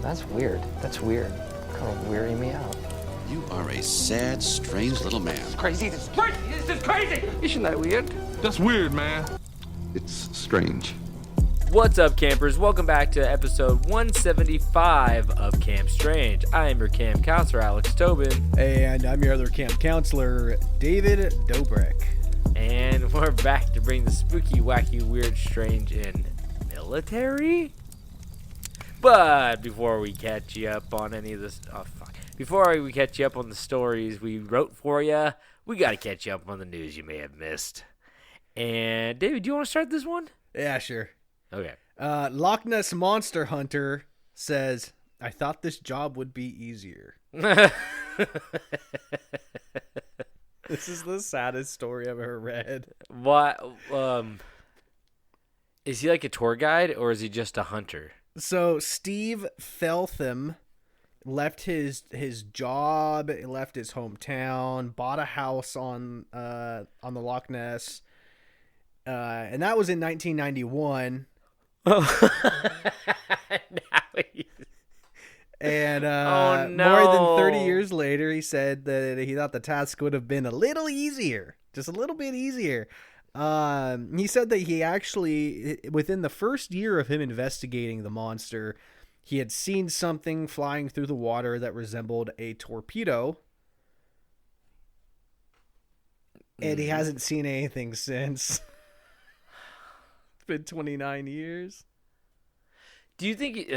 That's weird. That's weird. Kind of weirding me out. You are a sad, strange little man. Crazy. This is crazy. This is crazy. Isn't that weird? That's weird, man. It's strange. What's up, campers? Welcome back to episode 175 of Camp Strange. I am your camp counselor, Alex Tobin. And I'm your other camp counselor, David Dobrik. And we're back to bring the spooky, wacky, weird, strange, and military? But before we catch you up on any of this... Before we catch you up on the stories we wrote for you, we got to catch you up on the news you may have missed. And, David, do you want to start this one? Yeah, sure. Okay. Loch Ness Monster Hunter says, I thought this job would be easier. This is the saddest story I've ever read. What? Is he like a tour guide or is he just a hunter? So Steve Feltham left his job, left his hometown, bought a house on the Loch Ness, and that was in 1991. And more than 30 years later, he said that he thought the task would have been a little easier, just a little bit easier. He said that he actually, within the first year of him investigating the monster, he had seen something flying through the water that resembled a torpedo. And he hasn't seen anything since. It's been 29 years. Do you think...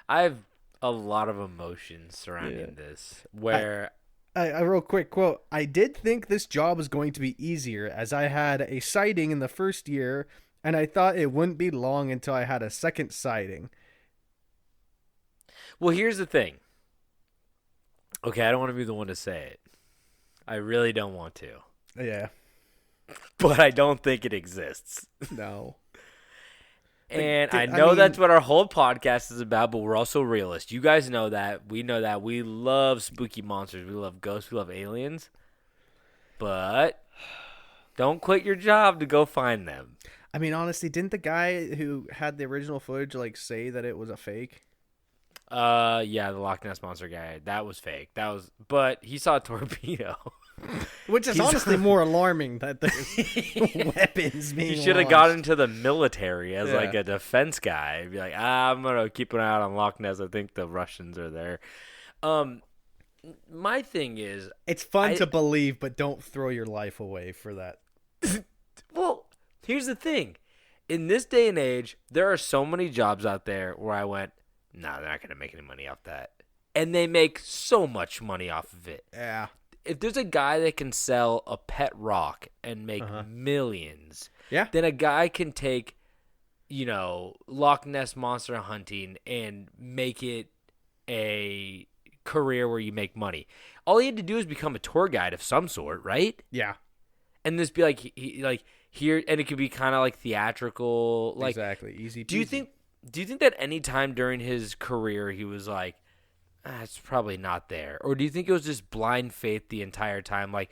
I have a lot of emotions surrounding this. Where... A real quick quote. I did think this job was going to be easier as I had a sighting in the first year, and I thought it wouldn't be long until I had a second sighting. Well, here's the thing. Okay, I don't want to be the one to say it. I really don't want to. Yeah. But I don't think it exists. No. And I know that's what our whole podcast is about, but we're also realists. You guys know that. We know that. We love spooky monsters. We love ghosts. We love aliens. But don't quit your job to go find them. I mean, honestly, didn't the guy who had the original footage say that it was a fake? Yeah, the Loch Ness Monster guy. That was fake. But he saw a torpedo. Which is honestly more alarming that there's weapons being He should have launched. got into the military as like a defense guy. Be like, I'm going to keep an eye out on Loch Ness. I think the Russians are there. My thing is... It's fun to believe, but don't throw your life away for that. Well, here's the thing. In this day and age, there are so many jobs out there where I went, no, they're not going to make any money off that. And they make so much money off of it. Yeah. If there's a guy that can sell a pet rock and make millions, then a guy can take, Loch Ness monster hunting and make it a career where you make money. All he had to do is become a tour guide of some sort, right? Yeah. And this be like here, and it could be kind of like theatrical, like exactly easy. Do you think that any time during his career he was like, it's probably not there, or do you think it was just blind faith the entire time? Like,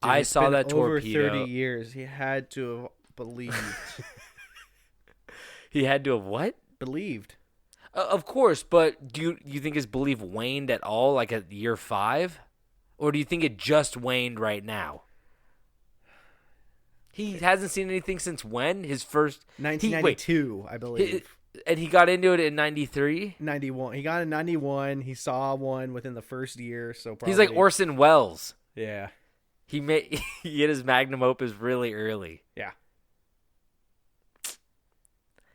dude, I saw that torpedo. Over 30 years, he had to have believed. He had to have what? Believed. Of course, but do you think his belief waned at all, like at year 5, or do you think it just waned right now? He hasn't seen anything since when? His first 1992, I believe. And he got into it in 93? 91. He got in 91. He saw one within the first year, so probably... He's like Orson Welles. Yeah. He hit his magnum opus really early. Yeah.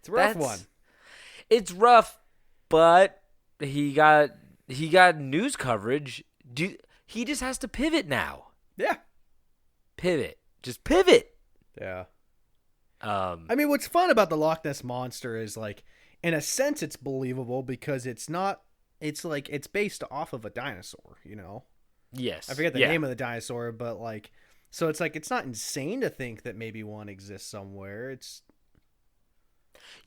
It's a rough one. It's rough, but he got news coverage. He just has to pivot now. Yeah. Pivot. Just pivot. Yeah. I mean, what's fun about the Loch Ness Monster is, in a sense, it's believable because it's based off of a dinosaur, Yes. I forget the name of the dinosaur, but, so it's it's not insane to think that maybe one exists somewhere. It's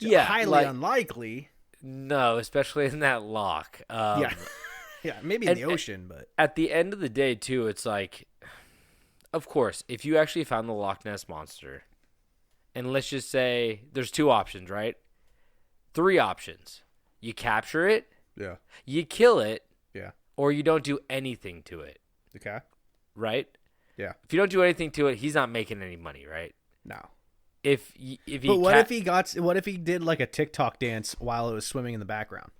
highly unlikely. No, especially in that loch. Yeah. Yeah, maybe in the ocean, but... At the end of the day, too, it's of course, if you actually found the Loch Ness Monster... And let's just say there's two options, right? 3 options. You capture it, Yeah. you kill it, Yeah. or you don't do anything to it, Okay. right? Yeah. If you don't do anything to it, he's not making any money, right? No. If he But what if he did like a TikTok dance while it was swimming in the background?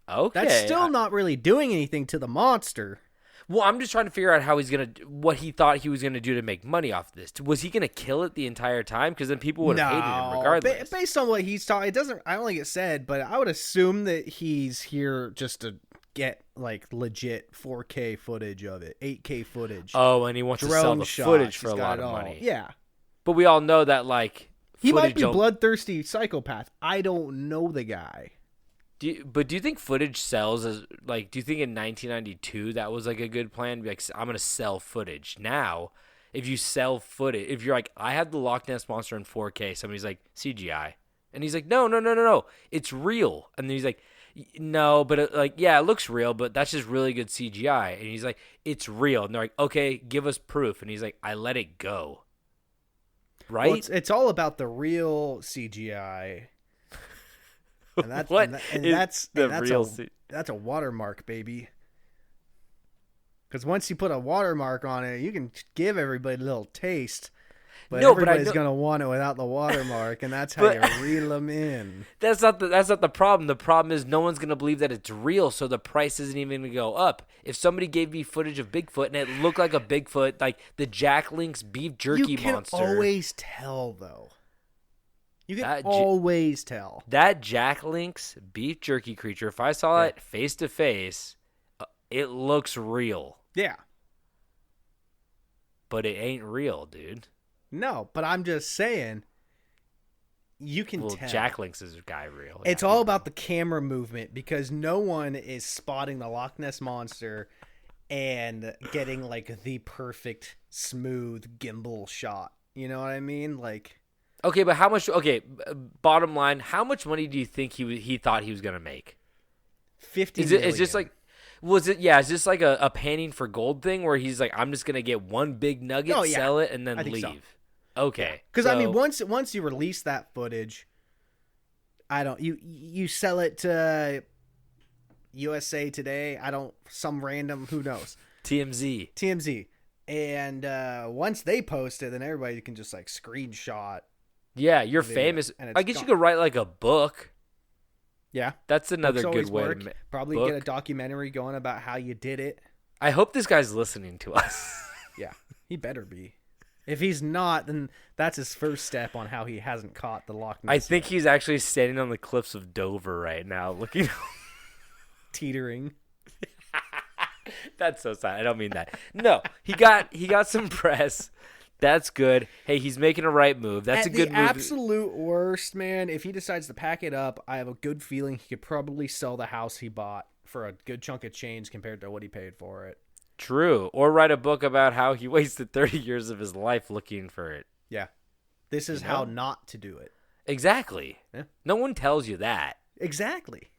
Okay. That's still not really doing anything to the monster. Well, I'm just trying to figure out how what he thought he was gonna do to make money off this. Was he gonna kill it the entire time? Because then people would have hated him regardless. Based on what he's talking, it doesn't. I don't think it said, but I would assume that he's here just to get like legit 4K footage of it, 8K footage. Oh, and he wants to sell the footage for a lot of money. Yeah, but we all know that like he might be bloodthirsty psychopath. I don't know the guy. Do you think footage sells as like? Do you think in 1992 that was like a good plan? Be like, I'm gonna sell footage now. If you sell footage, if you're like, I have the Loch Ness monster in 4K, somebody's like CGI, and he's like, no, it's real, and then he's like, no, but it looks real, but that's just really good CGI, and he's like, it's real, and they're like, okay, give us proof, and he's like, I let it go, right? Well, it's all about the real CGI. And that's that's a watermark, baby. Because once you put a watermark on it, you can give everybody a little taste. But everybody's gonna want it without the watermark, and that's how you reel them in. That's not the problem. The problem is no one's gonna believe that it's real, so the price isn't even gonna go up. If somebody gave me footage of Bigfoot and it looked like a Bigfoot, like the Jack Link's beef jerky monster, you can always tell, though. You can always tell. That Jack Link's beef jerky creature, if I saw it face to face, it looks real. Yeah. But it ain't real, dude. No, but I'm just saying, you can tell. Jack Link's is guy real. It's all about the camera movement because no one is spotting the Loch Ness Monster and getting like the perfect smooth gimbal shot. You know what I mean? Like. Okay, but how much? Okay, bottom line, how much money do you think he thought he was gonna make? 50 million. Is just like, was it? Yeah, is this like a panning for gold thing where he's like, I'm just gonna get one big nugget, sell it, and then leave. So. Okay, because I mean, once you release that footage, you sell it to USA Today. Some random, who knows, TMZ, and once they post it, then everybody can just like screenshot. Yeah, you're famous. I guess you could write like a book. Yeah. That's another good way to probably get a documentary going about how you did it. I hope this guy's listening to us. Yeah, he better be. If he's not, then that's his first step on how he hasn't caught the Loch Ness. I think he's actually standing on the cliffs of Dover right now, looking teetering. That's so sad. I don't mean that. No, he got some press. That's good. Hey, he's making a right move. That's a good move. At the absolute worst, man, if he decides to pack it up, I have a good feeling he could probably sell the house he bought for a good chunk of change compared to what he paid for it. True. Or write a book about how he wasted 30 years of his life looking for it. Yeah. This is how not to do it. Exactly. Yeah. No one tells you that. Exactly.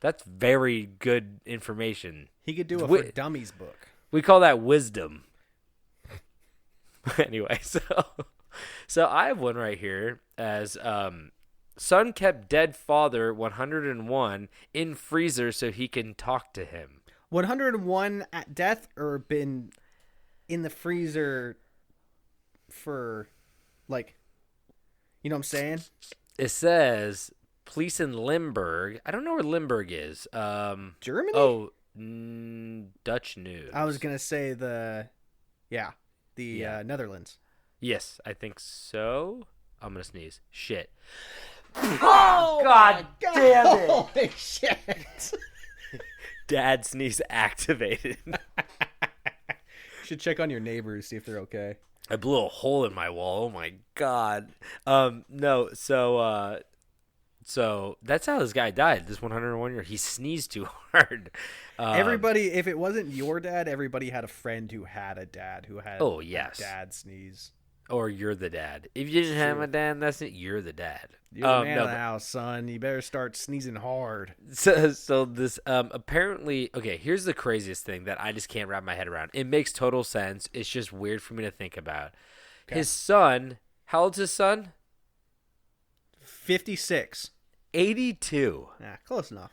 That's very good information. He could do a For Dummies book. We call that wisdom. Anyway, so I have one right here as son kept dead father 101 in freezer so he can talk to him. 101 at death or been in the freezer for like, you know what I'm saying? It says police in Limburg. I don't know where Limburg is. Germany? Oh, Dutch news. I was going to say the Netherlands. Yes, I think so. I'm going to sneeze. Shit. Oh, God damn it. Holy shit. Dad sneeze activated. Should check on your neighbors, see if they're okay. I blew a hole in my wall. Oh, my God. No, so that's how this guy died, this 101-year. He sneezed too hard. Everybody, if it wasn't your dad, everybody had a friend who had a dad who had a dad sneeze. Or you're the dad. If you didn't have a dad, that's it. You're the dad. You're the man of the house, son. You better start sneezing hard. So this apparently, okay, here's the craziest thing that I just can't wrap my head around. It makes total sense. It's just weird for me to think about. Okay. His son, how old's his son? 56. 82. Yeah, close enough.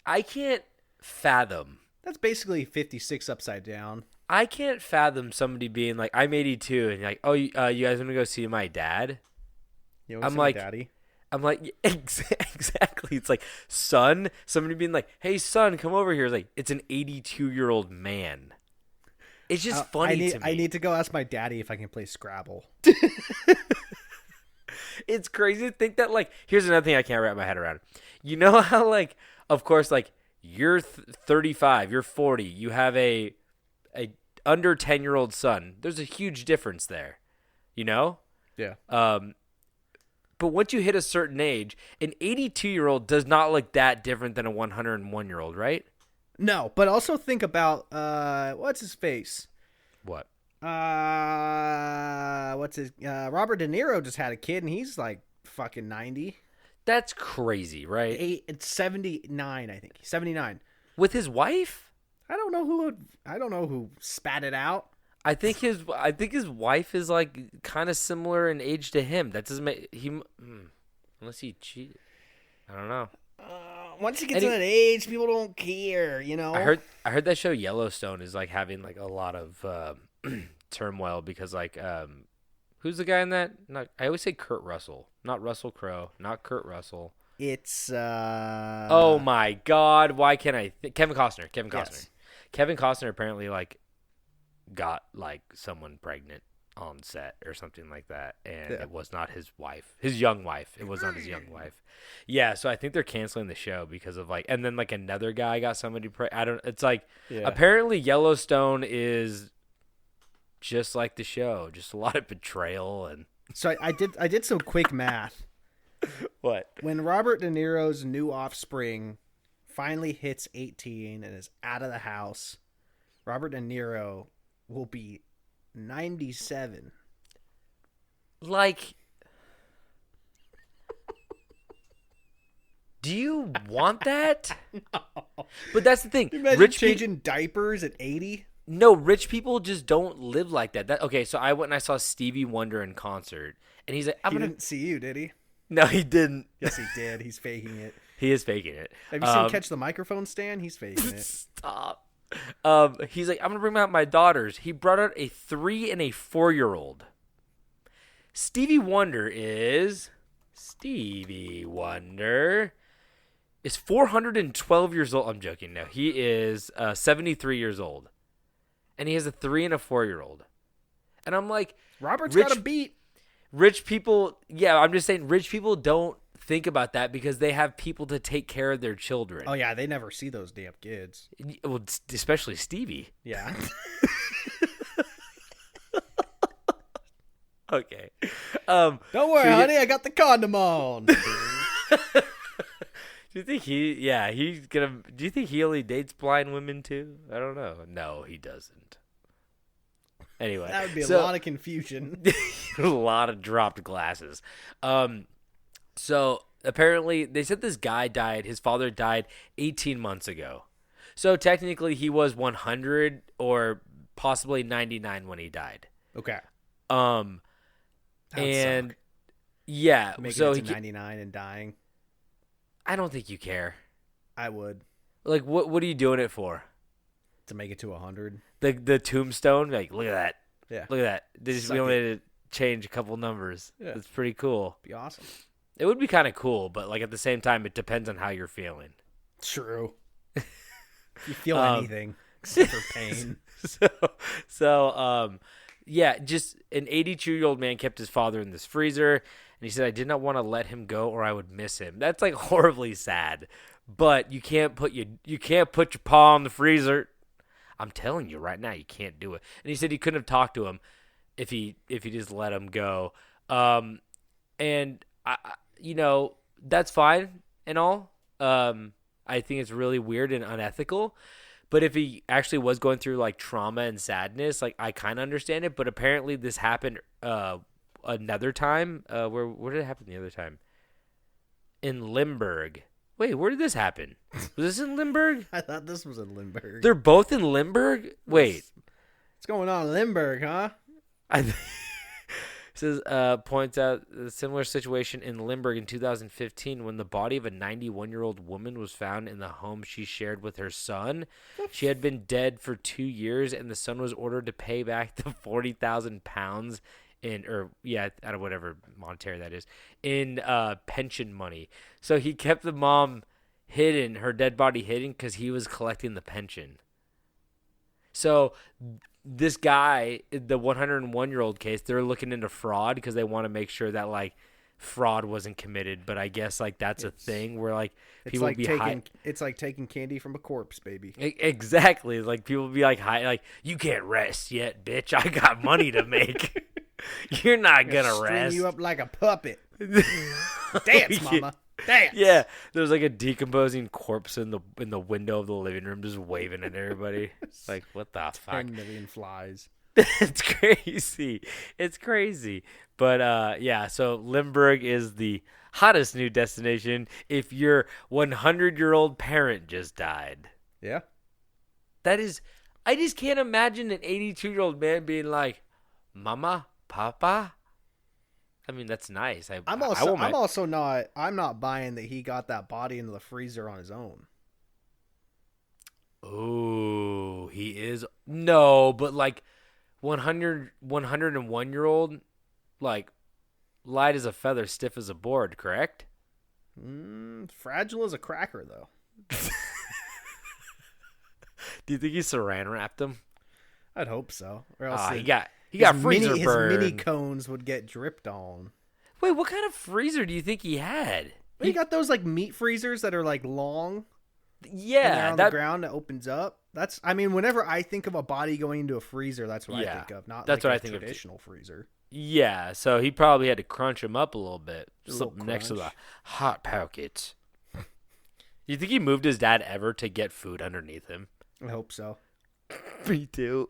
I can't fathom. That's basically 56 upside down. I can't fathom somebody being like, I'm 82, and you're like, oh, you guys want to go see my dad? You I'm see like, my daddy? I'm like, exactly. It's like, son, somebody being like, hey, son, come over here. It's like, it's an 82-year-old man. It's just funny to me. I need to go ask my daddy if I can play Scrabble. It's crazy to think that, like, here's another thing I can't wrap my head around. You know how, like, of course, like, you're 35, you're 40, you have a under 10-year-old son. There's a huge difference there, you know? Yeah. But once you hit a certain age, an 82-year-old does not look that different than a 101-year-old, right? No, but also think about what's his face? What? Robert De Niro just had a kid and he's like fucking 90. That's crazy, right? It's 79, I think. 79. With his wife? I don't know who spat it out. I think his wife is like kind of similar in age to him. That doesn't make unless he cheated. I don't know. Once you get to that age, people don't care, you know. I heard that show Yellowstone is like having like a lot of turmoil because like who's the guy in that? I always say Kurt Russell, not Russell Crowe, not Kurt Russell. It's oh my God, why can't I? Kevin Costner. Yes. Kevin Costner apparently like got like someone pregnant on set or something like that, and it was not his wife, his young wife. It was not his young wife. Yeah, so I think they're canceling the show because of like, and then like another guy got somebody pregnant. It's like apparently Yellowstone is just like the show, just a lot of betrayal and. So I did some quick math. What? When Robert De Niro's new offspring finally hits 18 and is out of the house, Robert De Niro will be 97. Like, do you want that? No. But that's the thing. Imagine changing diapers at 80. No, rich people just don't live like that. Okay, so I went and I saw Stevie Wonder in concert, and he's like, He didn't see you, did he? No, he didn't. Yes, he did. He's faking it. He is faking it. Have you seen Catch the Microphone Stand? He's faking it. Stop. He's like, I'm going to bring out my daughters. He brought out a 3 and a 4-year-old. Stevie Wonder is 412 years old. I'm joking. No, he is 73 years old. And he has a 3 and a 4-year-old. And I'm like, Robert's got a beat. Rich people, yeah, I'm just saying rich people don't think about that because they have people to take care of their children. Oh, yeah, they never see those damn kids. Well, especially Stevie. Yeah. Okay. Don't worry, honey, I got the condom on. Do you think do you think he only dates blind women too? I don't know. No, he doesn't. Anyway. That would be a lot of confusion. A lot of dropped glasses. So apparently they said this guy died. His father died 18 months ago. So technically he was 100 or possibly 99 when he died. Okay. And suck. Yeah, Making so it to 99 and dying. I don't think you care. I would. Like, what are you doing it for? To make it to 100. The tombstone? Like, look at that. Yeah. Look at that. We only had to change a couple numbs. Yeah. It's pretty cool. Be awesome. It would be kind of cool, but like at the same time, it depends on how you're feeling. True. You feel anything except for pain. Yeah, just an 82-year-old man kept his father in this freezer, and he said, I did not want to let him go or I would miss him. That's like horribly sad, but you can't put your paw on the freezer. I'm telling you right now, you can't do it. And he said he couldn't have talked to him if he just let him go. And I that's fine and all. I think it's really weird and unethical. But if he actually was going through like trauma and sadness, like I kind of understand it. But apparently this happened another time. Where did it happen the other time? In Limburg. Wait, where did this happen? Was this in Limburg? I thought this was in Limburg. They're both in Limburg? Wait. What's going on in Limburg, huh? Says points out a similar situation in Limburg in 2015 when the body of a 91-year-old woman was found in the home she shared with her son. She had been dead for 2 years, and the son was ordered to pay back the 40,000 pounds out of whatever monetary that is, in pension money. So he kept the mom hidden, her dead body hidden, because he was collecting the pension. So this guy, the 101-year-old case, they're looking into fraud because they want to make sure that like fraud wasn't committed. But I guess like that's a thing where like people like it's like taking candy from a corpse, baby. Exactly. Like people be like, like, you can't rest yet, bitch. I got money to make. You're not gonna rest. String you up like a puppet. Dance, mama. Dance. Yeah, there's like a decomposing corpse in the window of the living room, just waving at everybody. Like, what the fuck? 10 million flies. It's crazy. It's crazy. But yeah, so Limburg is the hottest new destination if your 100-year-old parent just died. Yeah. That is, I just can't imagine an 82-year-old man being like, Mama, Papa. I mean, that's nice. I'm not buying that he got that body into the freezer on his own. Oh, he is. No, but like 101-year-old, like light as a feather, stiff as a board, correct? Fragile as a cracker, though. Do you think he saran wrapped him? I'd hope so. Or else he got freezer burn. His mini cones would get dripped on. Wait, what kind of freezer do you think he had? Well, you got those like meat freezers that are like long. Yeah, on the ground that opens up. Whenever I think of a body going into a freezer, that's what I think of. Not that's like what a I think traditional freezer. Yeah, so he probably had to crunch him up a little bit, next to the hot pockets. You think he moved his dad ever to get food underneath him? I hope so. Me too.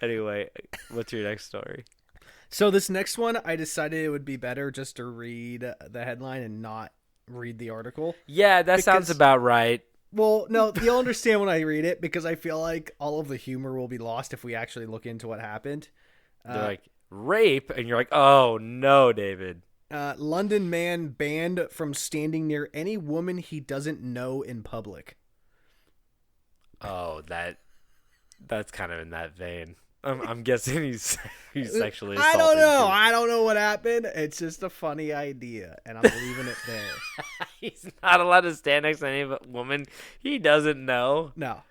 Anyway, what's your next story? So this next one, I decided it would be better just to read the headline and not read the article. Yeah, that sounds about right. Well, no, you'll understand when I read it because I feel like all of the humor will be lost if we actually look into what happened. They're like, rape, and you're like, oh no, David. London man banned from standing near any woman he doesn't know in public. Oh, that's kind of in that vein. I'm guessing he's sexually assaulted. I don't know what happened. It's just a funny idea, and I'm leaving it there. He's not allowed to stand next to any woman he doesn't know. No.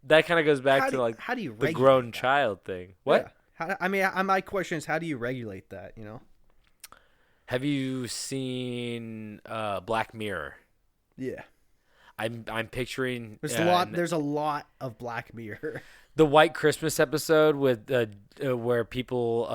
That kind of goes back to like how do you the grown child thing. What? Yeah. My question is, how do you regulate that? You know. Have you seen Black Mirror? Yeah. I'm picturing there's a lot of Black Mirror. The White Christmas episode with where people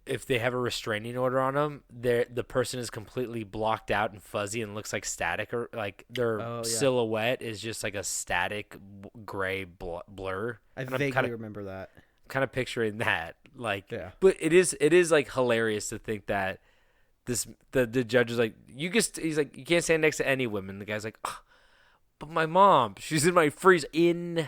if they have a restraining order on them, the person is completely blocked out and fuzzy and looks like static, or like their silhouette is just like a static gray blur. I vaguely remember that. Kind of picturing that, like, yeah. But it is like hilarious to think that the judge is like, he's like, you can't stand next to any women. The guy's like, oh, but my mom, she's in my freezer in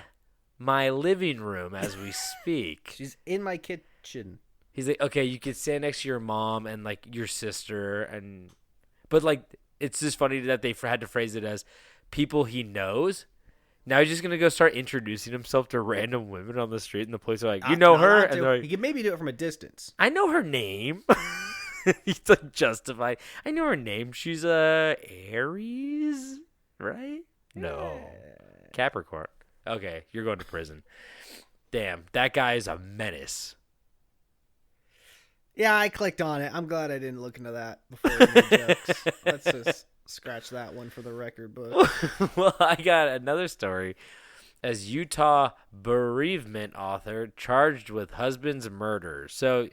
my living room as we speak. She's in my kitchen. He's like, okay, you can stand next to your mom and like your sister, but like it's just funny that they had to phrase it as people he knows. Now he's just gonna go start introducing himself to random women on the street, and the police are like, "You know her?" And they're like, he can maybe do it from a distance. I know her name. He's like justified. I know her name. She's Aries, right? No, Capricorn. Okay, you're going to prison. Damn, that guy is a menace. Yeah, I clicked on it. I'm glad I didn't look into that before I made jokes. Let's just scratch that one for the record book. Well, I got another story. As Utah bereavement author charged with husband's murder. So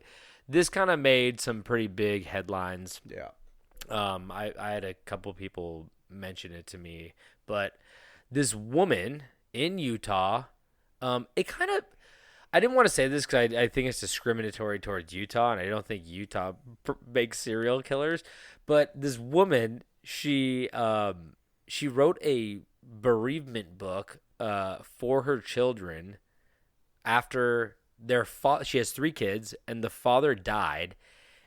this kind of made some pretty big headlines. Yeah. I had a couple people mention it to me, but this woman in Utah, I didn't want to say this because I think it's discriminatory towards Utah, and I don't think Utah makes serial killers. But this woman, she wrote a bereavement book for her children after she has 3 kids, and the father died,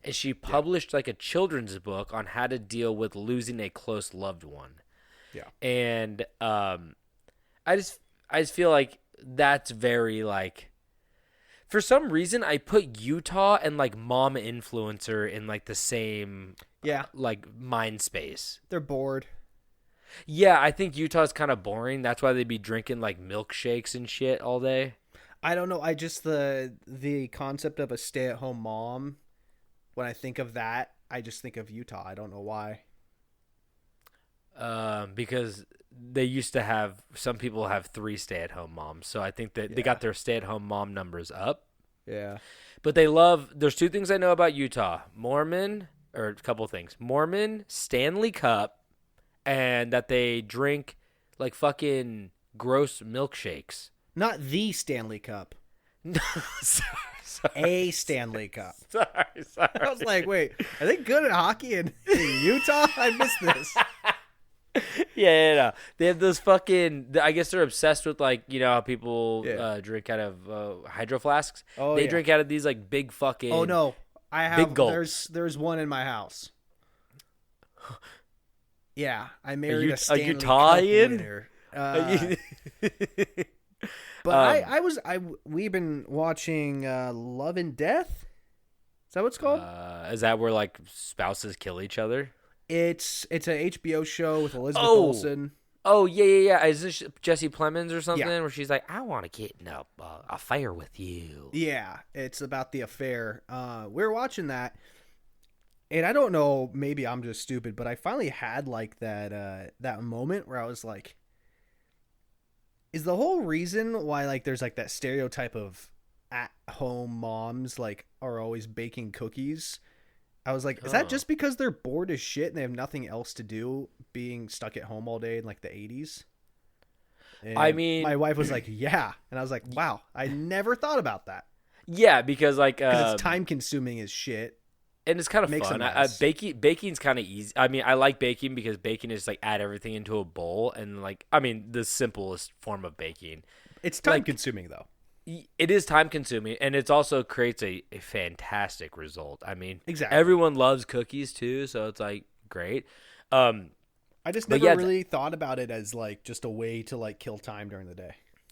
and she published like a children's book on how to deal with losing a close loved one. Yeah. And I just feel like that's very like, for some reason I put Utah and like mom influencer in like the same like mind space. They're bored. Yeah, I think Utah's kind of boring. That's why they'd be drinking like milkshakes and shit all day. I don't know. I just the concept of a stay-at-home mom. When I think of that, I just think of Utah. I don't know why. Because they used to have, some people have 3 stay-at-home moms, so I think that they got their stay-at-home mom numbers up. Yeah. But they love, there's 2 things I know about Utah. Mormon, or a couple things. Mormon, Stanley Cup, and that they drink like fucking gross milkshakes. Not the Stanley Cup. No, sorry. A Stanley Cup. Sorry. I was like, wait, are they good at hockey in Utah? I missed this. Yeah. They have those fucking, I guess they're obsessed with like, you know how people drink out of hydro flasks? Oh, they drink out of these like big fucking. Oh, no. I have. Big gulps. There's one in my house. Yeah. I married a Stanley Cup Utah-ian? winner. But we've been watching Love and Death. Is that what it's called? Is that where like spouses kill each other? It's an HBO show with Elizabeth Olsen. Oh yeah. Is this Jesse Plemons or something? Yeah. Where she's like, I want to get in a affair with you. Yeah, it's about the affair. We're watching that, and I don't know, maybe I'm just stupid, but I finally had like that moment where I was like, is the whole reason why like there's like that stereotype of at-home moms like are always baking cookies? I was like, is that just because they're bored as shit and they have nothing else to do, being stuck at home all day in like the 80s? And I mean, my wife was like, yeah, and I was like, wow, I never thought about that. Yeah, because like it's time consuming as shit. And it's kind of Makes fun. a mess. Baking's kind of easy. I mean, I like baking because baking is like add everything into a bowl, and like, I mean, the simplest form of baking. It's time consuming though. It is time consuming, and it also creates a fantastic result. I mean, exactly. Everyone loves cookies too, so it's like great. I just never really thought about it as like just a way to like kill time during the day.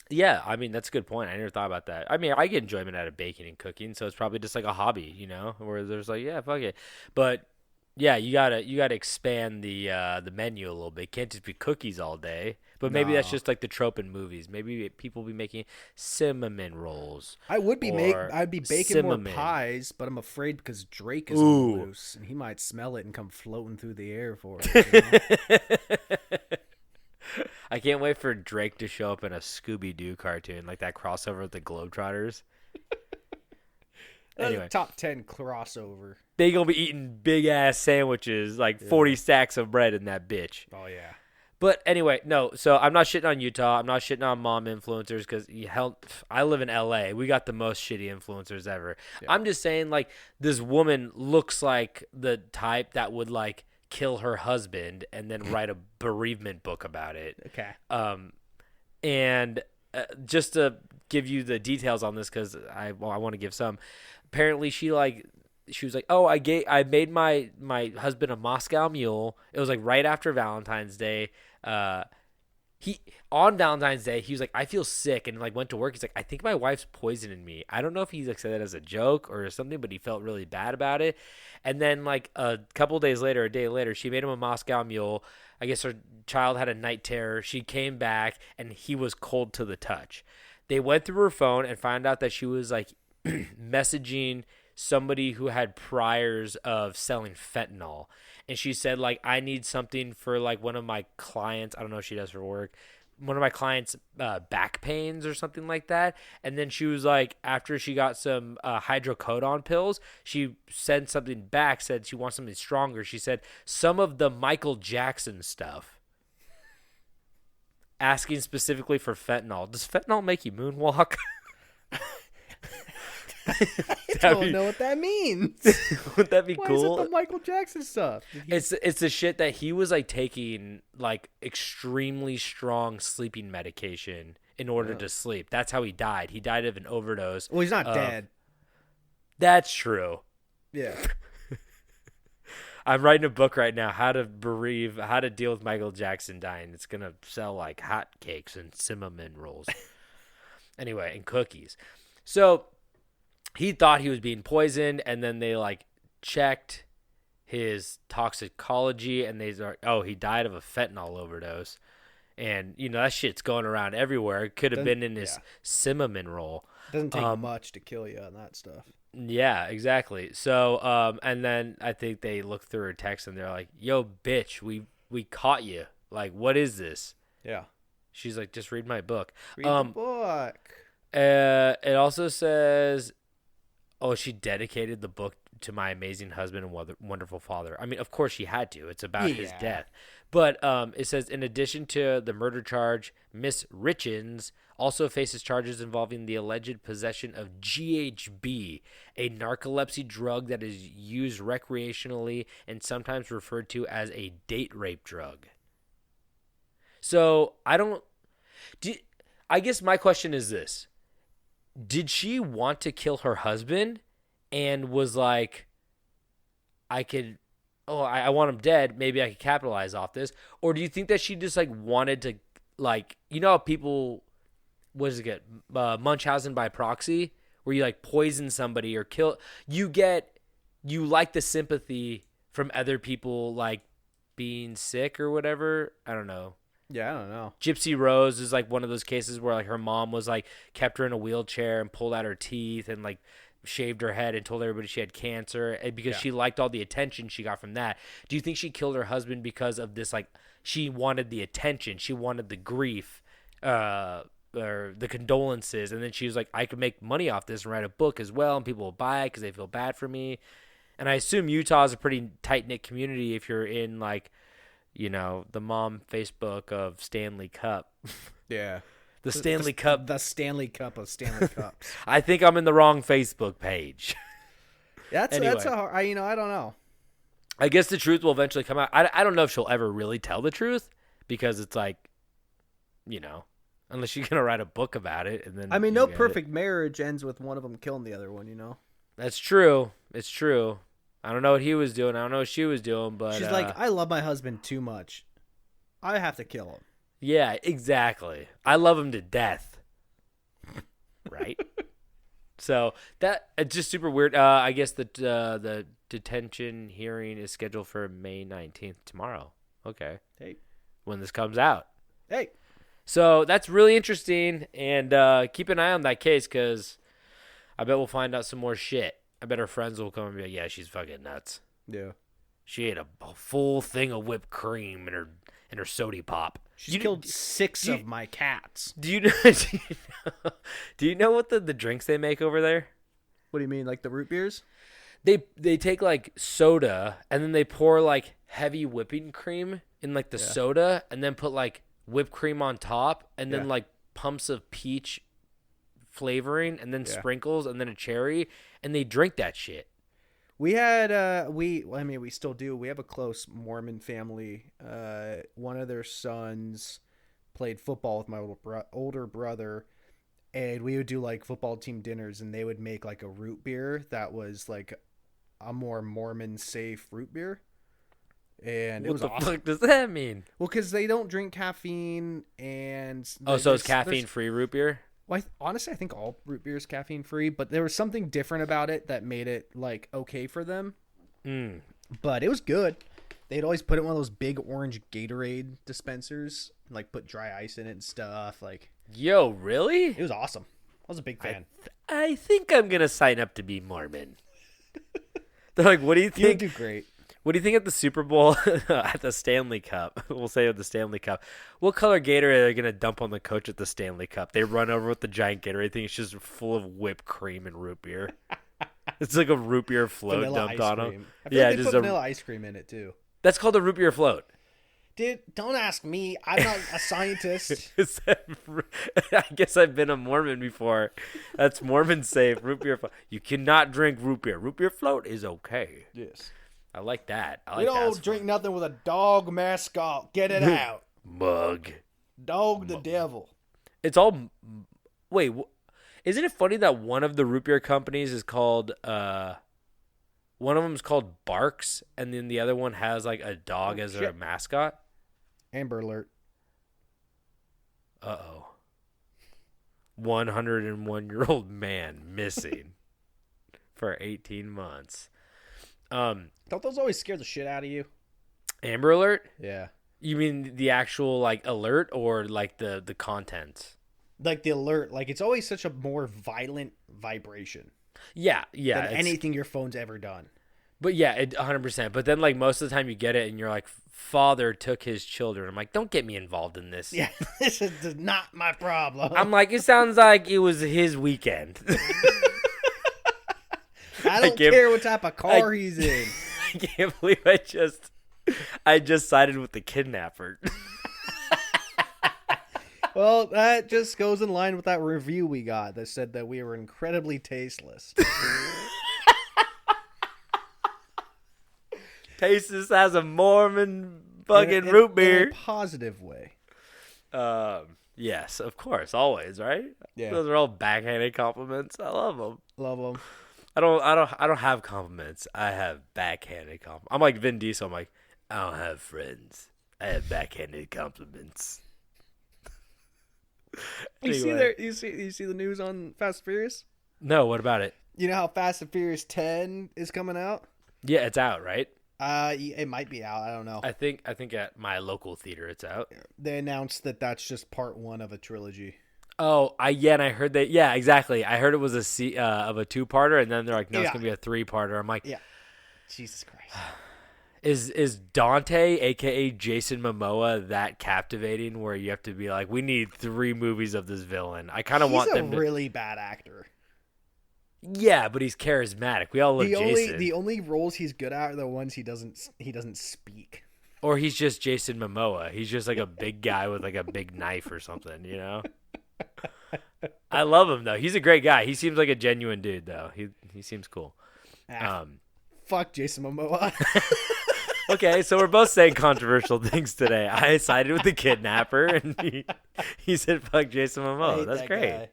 Yeah, I mean, that's a good point. I never thought about that. I mean, I get enjoyment out of baking and cooking, so it's probably just like a hobby, you know, where there's like, yeah, fuck it. But yeah, you gotta expand the menu a little bit. It can't just be cookies all day. But maybe that's just like the trope in movies. Maybe people will be making cinnamon rolls. I'd be baking more pies, but I'm afraid because Drake is loose and he might smell it and come floating through the air for it. You know? I can't wait for Drake to show up in a Scooby-Doo cartoon, like that crossover with the Globetrotters. Anyway, top 10 crossover. They gonna be eating big ass sandwiches, like 40 stacks of bread in that bitch. Oh yeah. But anyway, no. So I'm not shitting on Utah. I'm not shitting on mom influencers because hell, I live in LA. We got the most shitty influencers ever. Yeah. I'm just saying, like, this woman looks like the type that would like kill her husband and then write a bereavement book about it. Okay. And just to give you the details on this, because I want to give some. Apparently, she was like, oh, I made my husband a Moscow Mule. It was like right after Valentine's Day. On Valentine's Day, he was like, I feel sick, and like went to work. He's like, I think my wife's poisoning me. I don't know if he like said that as a joke or something, but he felt really bad about it. And then like a couple days later, a day later, she made him a Moscow Mule. I guess her child had a night terror. She came back, and he was cold to the touch. They went through her phone and found out that she was like messaging somebody who had priors of selling fentanyl. And she said, like, I need something for like one of my clients. I don't know what she does for work. One of my clients' back pains or something like that. And then she was like, after she got some hydrocodone pills, she sent something back, said she wants something stronger. She said some of the Michael Jackson stuff. Asking specifically for fentanyl. Does fentanyl make you moonwalk? I don't know what that means. Would that be Why cool? Is it the Michael Jackson stuff? It's the shit that he was like taking like extremely strong sleeping medication in order to sleep. That's how he died. He died of an overdose. Well, he's not dead. That's true. Yeah. I'm writing a book right now, how to deal with Michael Jackson dying. It's gonna sell like hotcakes and cinnamon rolls. Anyway, and cookies. So he thought he was being poisoned, and then they like checked his toxicology, and they are, oh, he died of a fentanyl overdose. And, you know, that shit's going around everywhere. It could have been in his cinnamon roll. Doesn't take much to kill you on that stuff. Yeah, exactly. So, and then I think they looked through her text, and they're like, yo, bitch, we caught you. Like, what is this? Yeah. She's like, just read my book. Read the book. It also says, oh, she dedicated the book to my amazing husband and wonderful father. I mean, of course she had to. It's about his death. But it says, in addition to the murder charge, Miss Richins also faces charges involving the alleged possession of GHB, a narcolepsy drug that is used recreationally and sometimes referred to as a date rape drug. So I guess my question is this. Did she want to kill her husband and was like, I want him dead. Maybe I could capitalize off this. Or do you think that she just like wanted to, like, you know how people, what does it get? Munchausen by proxy, where you like poison somebody or kill. You like the sympathy from other people, like being sick or whatever. I don't know. Yeah, I don't know. Gypsy Rose is like one of those cases where like her mom was like kept her in a wheelchair and pulled out her teeth and like shaved her head and told everybody she had cancer, and because she liked all the attention she got from that. Do you think she killed her husband because of this? Like, she wanted the attention, she wanted the grief, or the condolences, and then she was like, I could make money off this and write a book as well, and people will buy it because they feel bad for me. And I assume Utah is a pretty tight-knit community if you're in, like, you know, the mom Facebook of Stanley Cup. Yeah. The Stanley Cup. The Stanley Cup of Stanley Cups. I think I'm in the wrong Facebook page. That's a hard, I don't know. I guess the truth will eventually come out. I don't know if she'll ever really tell the truth, because it's like, you know, unless she's going to write a book about it. And then I mean, no perfect marriage ends with one of them killing the other one, you know? That's true. It's true. I don't know what he was doing. I don't know what she was doing, but she's like, I love my husband too much. I have to kill him. Yeah, exactly. I love him to death. Right? So that it's just super weird. I guess the detention hearing is scheduled for May 19th, tomorrow. Okay. Hey. When this comes out. Hey. So that's really interesting, and keep an eye on that case, because I bet we'll find out some more shit. I bet her friends will come and be like, yeah, she's fucking nuts. Yeah. She ate a full thing of whipped cream in her soda pop. She's killed 6 of my cats. Do you know? Do you know what the drinks they make over there? What do you mean, like the root beers? They take like soda and then they pour like heavy whipping cream in like the soda, and then put like whipped cream on top, and then like pumps of peach flavoring, and then sprinkles, and then a cherry, and they drink that shit. We had we still do. We have a close Mormon family. One of their sons played football with my older brother, and we would do like football team dinners, and they would make like a root beer that was like a more Mormon safe root beer. And it was what the fuck does that mean? Well, because they don't drink caffeine, and so it's caffeine free root beer. Well, honestly, I think all root beer is caffeine free, but there was something different about it that made it like okay for them. But it was good. They'd always put it in one of those big orange Gatorade dispensers, and, like, put dry ice in it and stuff. Like, yo, really? It was awesome. I was a big fan. I think I'm gonna sign up to be Mormon. They're like, what do you think? You do great. What do you think at the Super Bowl, at the Stanley Cup? We'll say at the Stanley Cup. What color Gatorade are they going to dump on the coach at the Stanley Cup? They run over with the giant Gatorade thing. It's just full of whipped cream and root beer. It's like a root beer float vanilla dumped on them. I feel like they put vanilla ice cream in it, too. That's called a root beer float. Dude, don't ask me. I'm not a scientist. I guess I've been a Mormon before. That's Mormon safe. Root beer float. You cannot drink root beer. Root beer float is okay. Yes. I like that. We don't drink nothing with a dog mascot. Get it out. Mug. Dog the devil. It's all... Wait, isn't it funny that one of the root beer companies is called One of them's called Barks, and then the other one has like a dog as their shit. mascot. Amber Alert. 101-year-old man missing for 18 months. Don't those always scare the shit out of you? Amber Alert? Yeah. You mean the actual like alert or like the content? Like the alert, like it's always such a more violent vibration Yeah. than anything your phone's ever done. But yeah, 100%. But then like most of the time you get it and you're like, father took his children. I'm like, don't get me involved in this. Yeah, this is not my problem. I'm like, it sounds like it was his weekend. I don't care what type of car he's in. I can't believe I just sided with the kidnapper. Well, that just goes in line with that review we got that said that we were incredibly tasteless. Tasteless as a Mormon fucking root beer. In a positive way. Yes, of course, always, right? Yeah. Those are all backhanded compliments. I love them. Love them. I don't have compliments. I have backhanded compliments. I'm like Vin Diesel. I'm like, I don't have friends. I have backhanded compliments. Anyway. You see the news on Fast and Furious? No, what about it? You know how Fast and Furious 10 is coming out? Yeah, it's out, right? It might be out. I don't know. I think at my local theater it's out. They announced that that's just part 1 of a trilogy. Oh, and I heard that. Yeah, exactly. I heard it was a 2-parter, and then they're like, no, it's Yeah. gonna be a 3-parter. I'm like, Yeah. Jesus Christ. Is Dante, aka Jason Momoa, that captivating? Where you have to be like, we need 3 movies of this villain. I kind of want them He's a really bad actor. Yeah, but he's charismatic. We all love Jason. The only roles he's good at are the ones he doesn't speak. Or he's just Jason Momoa. He's just like a big guy with like a big knife or something, you know? I love him though. He's a great guy. He seems like a genuine dude though. He seems cool. Fuck Jason Momoa. Okay, so we're both saying controversial things today. I sided with the kidnapper and he said fuck Jason Momoa. That's great. Guy.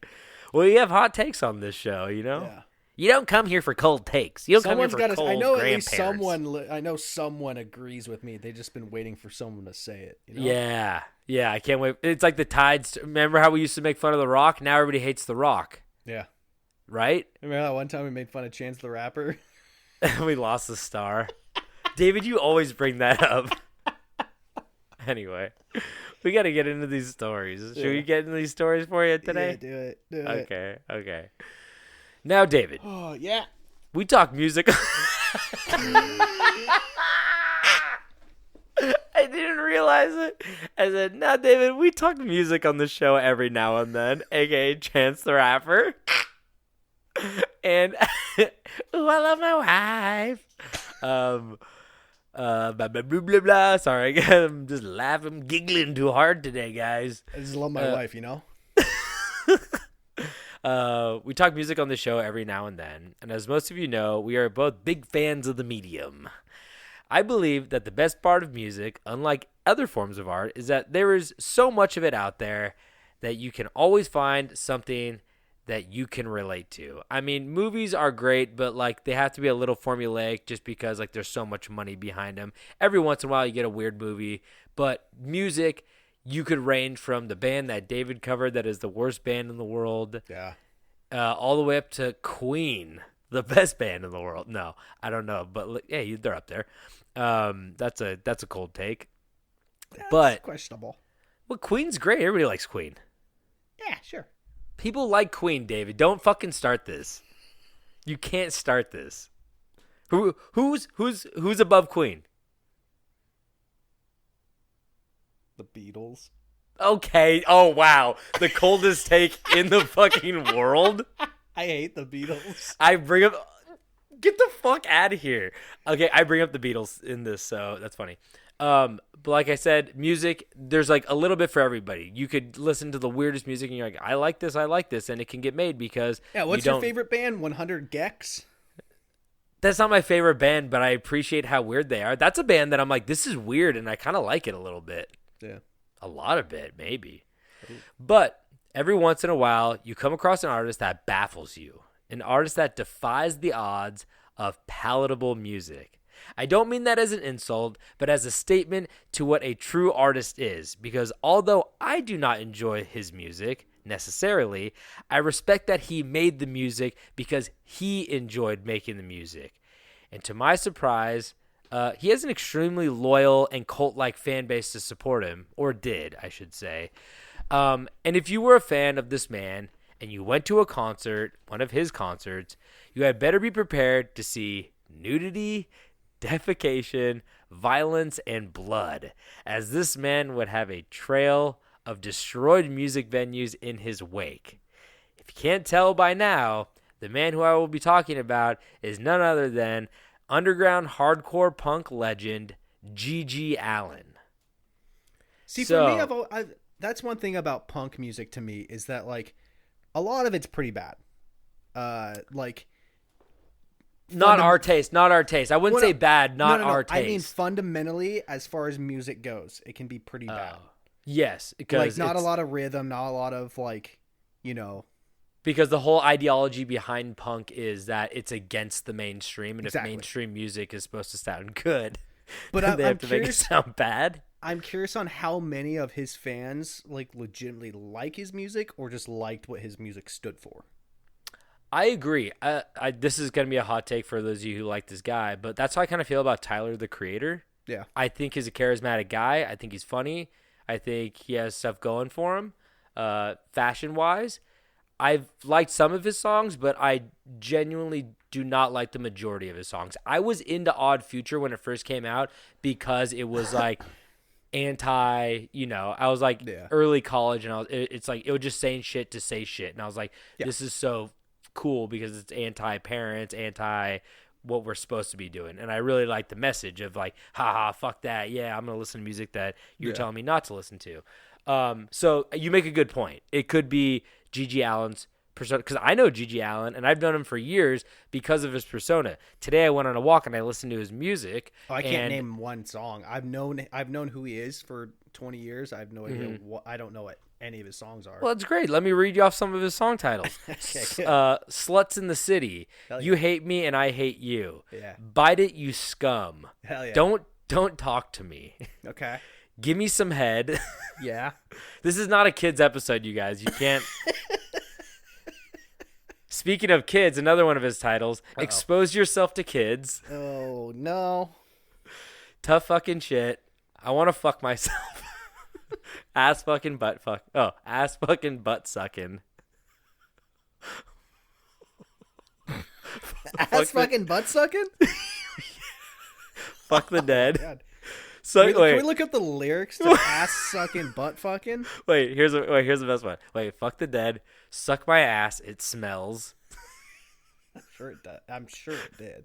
Well, you have hot takes on this show, you know? Yeah. You don't come here for cold takes. You don't come here for cold I know at least grandparents. I know someone agrees with me. They've just been waiting for someone to say it. You know? Yeah, I can't wait. It's like the tides. Remember how we used to make fun of The Rock? Now everybody hates The Rock, Yeah. right? Remember that one time we made fun of Chance the Rapper? We lost the star. David, you always bring that up. Anyway, we got to get into these stories. Should we get into these stories for you today? Yeah, do it. Okay. Now, David, Oh, yeah. we talk music. I didn't realize it. I said, now, David, we talk music on the show every now and then, a.k.a. Chance the Rapper. And, ooh, I love my wife. Blah, blah, blah, blah, blah. Sorry, I'm just laughing, giggling too hard today, guys. I just love my wife, you know? We talk music on the show every now and then, and as most of you know, we are both big fans of the medium. I believe that the best part of music, unlike other forms of art, is that there is so much of it out there that you can always find something that you can relate to. I mean, movies are great, but like they have to be a little formulaic just because like there's so much money behind them. Every once in a while you get a weird movie, but music, you could range from the band that David covered that is the worst band in the world, Yeah. all the way up to Queen, the best band in the world. No, I don't know, but hey, they're up there. That's a cold take. That's but questionable. well, Queen's great. Everybody likes Queen. Yeah, sure. People like Queen, David. Don't fucking start this. You can't start this. Who's above Queen? The Beatles. Okay. Oh wow, the coldest take in the fucking world. I hate the Beatles. I bring up. Get the fuck out of here. Okay, I bring up the Beatles in this, so that's funny. But like I said, music, there's like a little bit for everybody. You could listen to the weirdest music and you're like, I like this, and it can get made because What's your favorite band? 100 Gex? That's not my favorite band, but I appreciate how weird they are. That's a band that I'm like, this is weird, and I kind of like it a little bit. Yeah. A lot of it, maybe. But every once in a while, you come across an artist that baffles you. An artist that defies the odds, of palatable music. I don't mean that as an insult, but as a statement to what a true artist is, because although I do not enjoy his music necessarily, I respect that he made the music because he enjoyed making the music. And to my surprise, he has an extremely loyal and cult-like fan base to support him, or did, I should say. And if you were a fan of this man and you went to a concert, one of his concerts, you had better be prepared to see nudity, defecation, violence, and blood, as this man would have a trail of destroyed music venues in his wake. If you can't tell by now, the man who I will be talking about is none other than underground hardcore punk legend GG Allin. See, for me, that's one thing about punk music to me is that like a lot of it's pretty bad. Not our taste. I wouldn't say bad, not our taste. I mean, fundamentally, as far as music goes, it can be pretty bad. Yes, because like not a lot of rhythm, not a lot of like, because the whole ideology behind punk is that it's against the mainstream, and Exactly. if mainstream music is supposed to sound good, but then they I'm have to make it sound bad. I'm curious on how many of his fans like legitimately like his music or just liked what his music stood for. I agree. This is going to be a hot take for those of you who like this guy, but that's how I kind of feel about Tyler, the Creator. Yeah. I think he's a charismatic guy. I think he's funny. I think he has stuff going for him, fashion-wise. I've liked some of his songs, but I genuinely do not like the majority of his songs. I was into Odd Future when it first came out because it was like I was like early college, and it's like it was just saying shit to say shit, and I was like, this is so cool because it's anti-parents, anti what we're supposed to be doing, and I really like the message of like, haha, fuck that, yeah, I'm gonna listen to music that you're telling me not to listen to. So you make a good point. It could be GG Allin's persona, because I know GG Allin and I've known him for years because of his persona. Today I went on a walk and I listened to his music. Oh, I can't name one song. I've known who he is for 20 years. I have no idea I don't know what any of his songs are. Well, it's great. Let me read you off some of his song titles. Sluts in the City. You hate me and I hate you. Yeah. Bite it, you scum. Hell yeah. Don't talk to me. Okay. Give me some head. Yeah. This is not a kids episode, you guys. You can't. Speaking of kids, another one of his titles, Expose Yourself to Kids. Oh, no. Tough fucking shit. I want to fuck myself. Ass fucking butt fuck. Oh, ass fucking butt sucking. Ass fucking butt sucking? Fuck the dead. God. So, can we look up the lyrics to ass sucking butt fucking? Wait, here's the best one. Wait, fuck the dead. Suck my ass. It smells. I'm sure it did.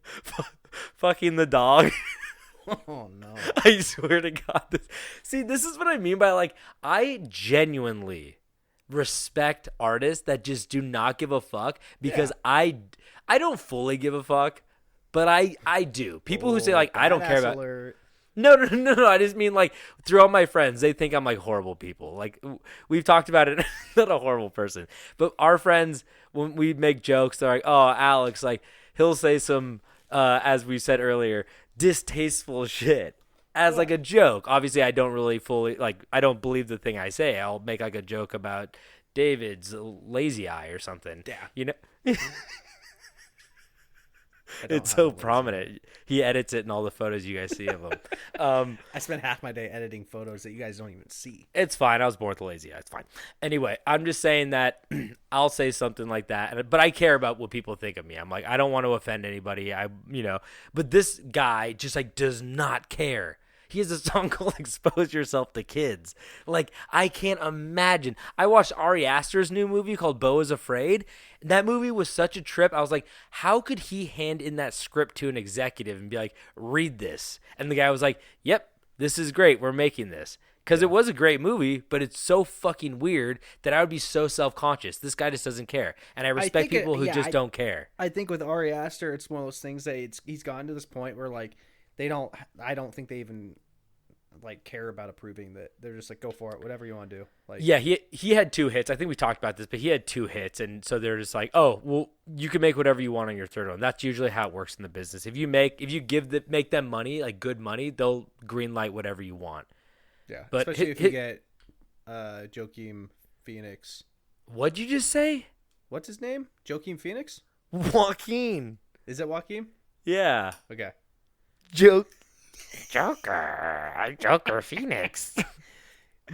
Fucking the dog. Oh no. I swear to God. This is what I mean by like, I genuinely respect artists that just do not give a fuck because I don't fully give a fuck, but I do. People who say like, I don't care about. Alert. No. I just mean like throughout my friends, they think I'm like horrible people. Like we've talked about it. Not a horrible person, but our friends, when we make jokes, they're like, "Oh, Alex," like he'll say some, as we said earlier, distasteful shit as like a joke. Obviously, I don't really fully like. I don't believe the thing I say. I'll make like a joke about David's lazy eye or something. Yeah, you know. It's so prominent. He edits it in all the photos you guys see of him. I spent half my day editing photos that you guys don't even see. It's fine. I was born with a lazy eye. It's fine. Anyway, I'm just saying that I'll say something like that, but I care about what people think of me. I'm like, I don't want to offend anybody. But this guy just like does not care. He has a song called Expose Yourself to Kids. Like, I can't imagine. I watched Ari Aster's new movie called Beau is Afraid. That movie was such a trip. I was like, how could he hand in that script to an executive and be like, read this? And the guy was like, yep, this is great. We're making this. Because it was a great movie, but it's so fucking weird that I would be so self-conscious. This guy just doesn't care. And I respect people who just don't care. I think with Ari Aster, it's one of those things that he's gotten to this point where, like, I don't think they even like care about approving that. They're just like, go for it, whatever you want to do. Like, Yeah, he had 2 hits. I think we talked about this, but he had 2 hits, and so they're just like, oh, well, you can make whatever you want on your third one. That's usually how it works in the business. If you make them money, like good money, they'll green light whatever you want. yeah. But Especially if you get Joaquin Phoenix. What'd you just say? What's his name? Joaquin Phoenix? Joaquin. Is it Joaquin? Yeah. Okay. Joker Phoenix.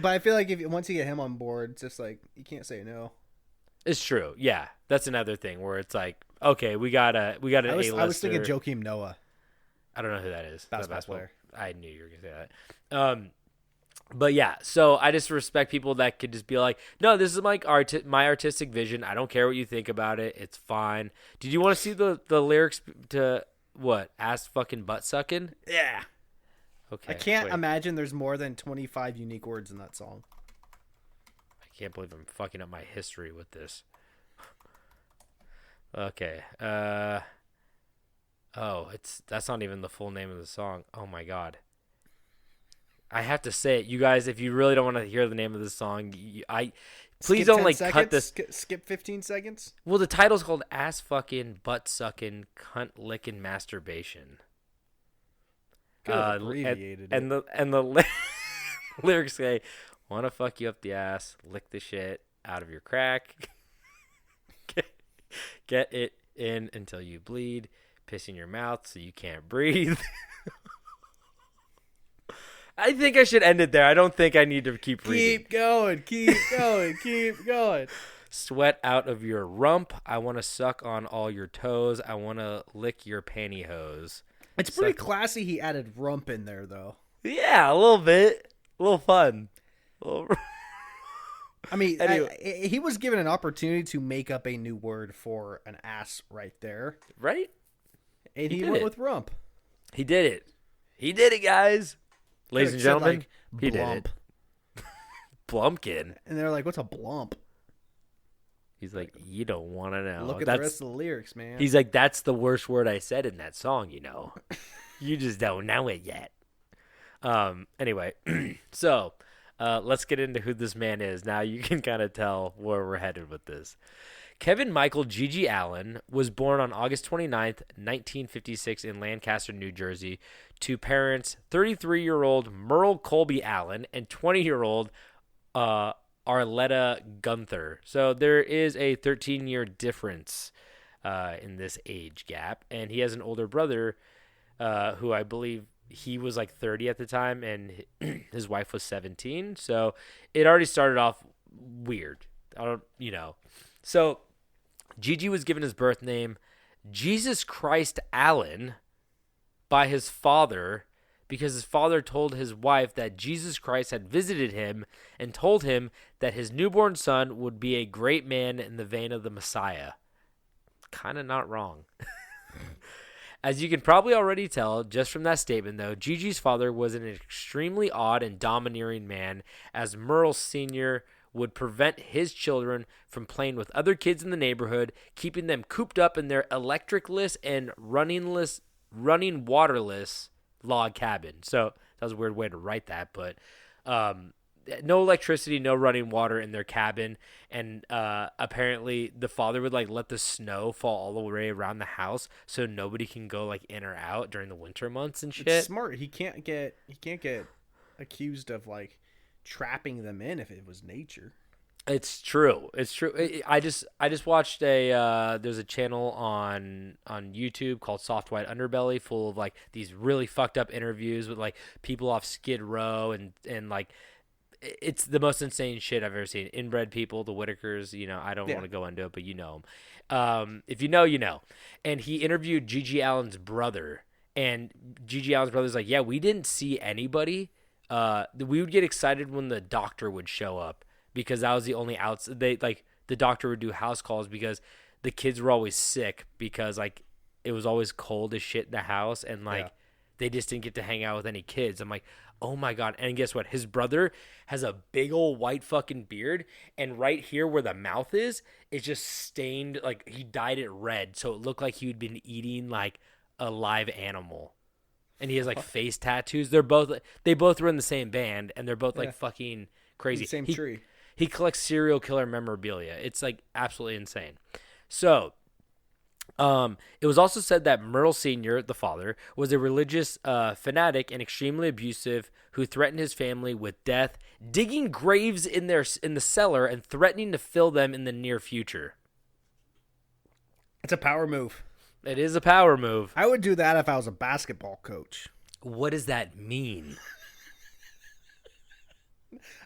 But I feel like once you get him on board, it's just like you can't say no. It's true. Yeah, that's another thing where it's like, okay, we got an A-lister. I was thinking Joakim Noah. I don't know who that is. Basketball player. I knew you were gonna say that. But yeah, so I just respect people that could just be like, no, this is like my artistic vision. I don't care what you think about it. It's fine. Did you want to see the lyrics to what? Ass fucking butt sucking? Yeah. Okay. I can't wait. imagine there's more than 25 unique words in that song. I can't believe I'm fucking up my history with this. Okay. That's not even the full name of the song. Oh my god. I have to say it, you guys. If you really don't want to hear the name of the song, please don't like cut this. Skip 15 seconds. Well, the title's called "Ass Fucking, Butt Sucking, Cunt Licking, Masturbation." Could have abbreviated and the lyrics say, "Want to fuck you up the ass, lick the shit out of your crack, get it in until you bleed, piss in your mouth so you can't breathe." I think I should end it there. I don't think I need to keep reading. Keep going, keep going, keep going. Sweat out of your rump. I want to suck on all your toes. I want to lick your pantyhose. It's pretty classy he added rump in there, though. Yeah, a little bit. A little fun. I mean, anyway. he was given an opportunity to make up a new word for an ass right there. Right? And he went with rump. He did it. He did it, guys. Ladies and gentlemen, like, he did it. Blumpkin. And they're like, what's a blump? He's like, you don't want to know. Look at the rest of the lyrics, man. He's like, that's the worst word I said in that song, you know. You just don't know it yet. Anyway, so let's get into who this man is. Now you can kind of tell where we're headed with this. Kevin Michael GG Allin was born on August 29th, 1956 in Lancaster, New Jersey, to parents 33-year-old Merle Colby Allin and 20-year-old Arletta Gunther. So there is a 13-year difference in this age gap, and he has an older brother who I believe he was like 30 at the time, and his wife was 17. So it already started off weird. So Gigi was given his birth name Jesus Christ Allin by his father because his father told his wife that Jesus Christ had visited him and told him that his newborn son would be a great man in the vein of the Messiah. Kind of not wrong. As you can probably already tell just from that statement, though, Gigi's father was an extremely odd and domineering man, as Merle Sr. would prevent his children from playing with other kids in the neighborhood, keeping them cooped up in their electricless and running waterless log cabin. So that was a weird way to write that, but no electricity, no running water in their cabin, and apparently the father would like let the snow fall all the way around the house so nobody can go like in or out during the winter months and shit. It's smart. He can't get accused of like trapping them in if it was nature. It's true. I just watched there's a channel on YouTube called Soft White Underbelly, full of like these really fucked up interviews with like people off Skid Row and like it's the most insane shit I've ever seen. Inbred people, the Whitakers, I don't want to go into it, but you know them. If you know, you know. And he interviewed GG Allin's brother, and GG Allin's brother's like, yeah, we didn't see anybody. We would get excited when the doctor would show up because that was the only the doctor would do house calls because the kids were always sick because like it was always cold as shit in the house and like they just didn't get to hang out with any kids. I'm like, oh my God. And guess what? His brother has a big old white fucking beard, and right here where the mouth is just stained, like he dyed it red so it looked like he'd been eating like a live animal. and he has like face tattoos. They both were in the same band, and they're both like fucking crazy. Same tree. He collects serial killer memorabilia. It's like absolutely insane. So, it was also said that Merle Sr., the father, was a religious fanatic and extremely abusive who threatened his family with death, digging graves in the cellar and threatening to fill them in the near future. It's a power move. It is a power move. I would do that if I was a basketball coach. What does that mean?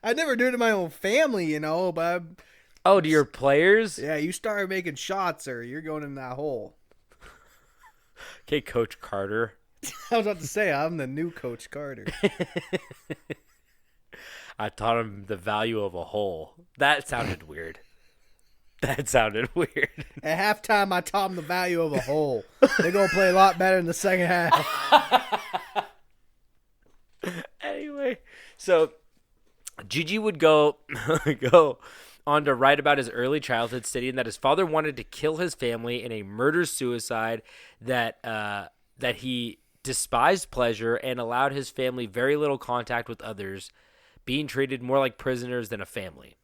I'd never do it to my own family, but... Oh, to your players? Yeah, you start making shots or you're going in that hole. Okay, Coach Carter. I was about to say, I'm the new Coach Carter. I taught him the value of a hole. That sounded weird. At halftime, I taught him the value of a hole. They're going to play a lot better in the second half. Anyway, so GG would go on to write about his early childhood, stating that his father wanted to kill his family in a murder-suicide, that he despised pleasure and allowed his family very little contact with others, being treated more like prisoners than a family.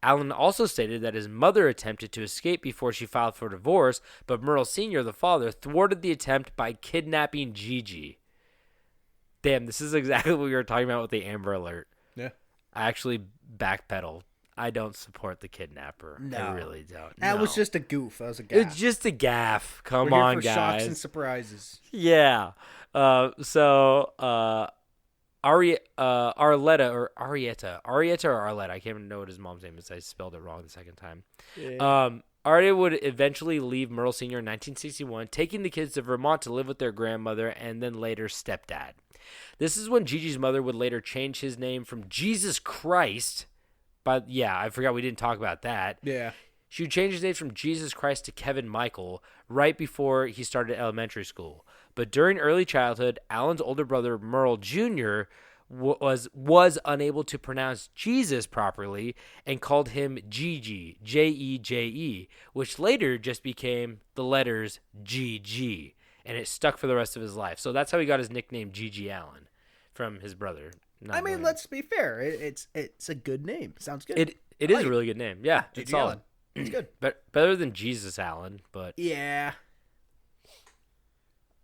Allin also stated that his mother attempted to escape before she filed for divorce, but Merle Sr., the father, thwarted the attempt by kidnapping GG. Damn, this is exactly what we were talking about with the Amber Alert. Yeah. I actually backpedal. I don't support the kidnapper. No. I really don't. That was just a goof. That was a gaff. It's just a gaff. Come We're here on, for guys. shocks and surprises. Yeah. Arietta, or Arletta, I can't even know what his mom's name is. I spelled it wrong the second time. Yeah. Arletta would eventually leave Merle Sr. in 1961, taking the kids to Vermont to live with their grandmother and then later stepdad. This is when Gigi's mother would later change his name from Jesus Christ. But yeah, I forgot we didn't talk about that. Yeah. She would change his name from Jesus Christ to Kevin Michael right before he started elementary school. But during early childhood, Allin's older brother Merle Jr. was unable to pronounce Jesus properly and called him Gigi, Jeje, which later just became the letters GG, and it stuck for the rest of his life. So that's how he got his nickname GG Allin from his brother. Let's be fair. It's a good name. Sounds good. It is a really good name. Yeah, it's GG solid. Allin. It's good. Better than Jesus Allin, but yeah.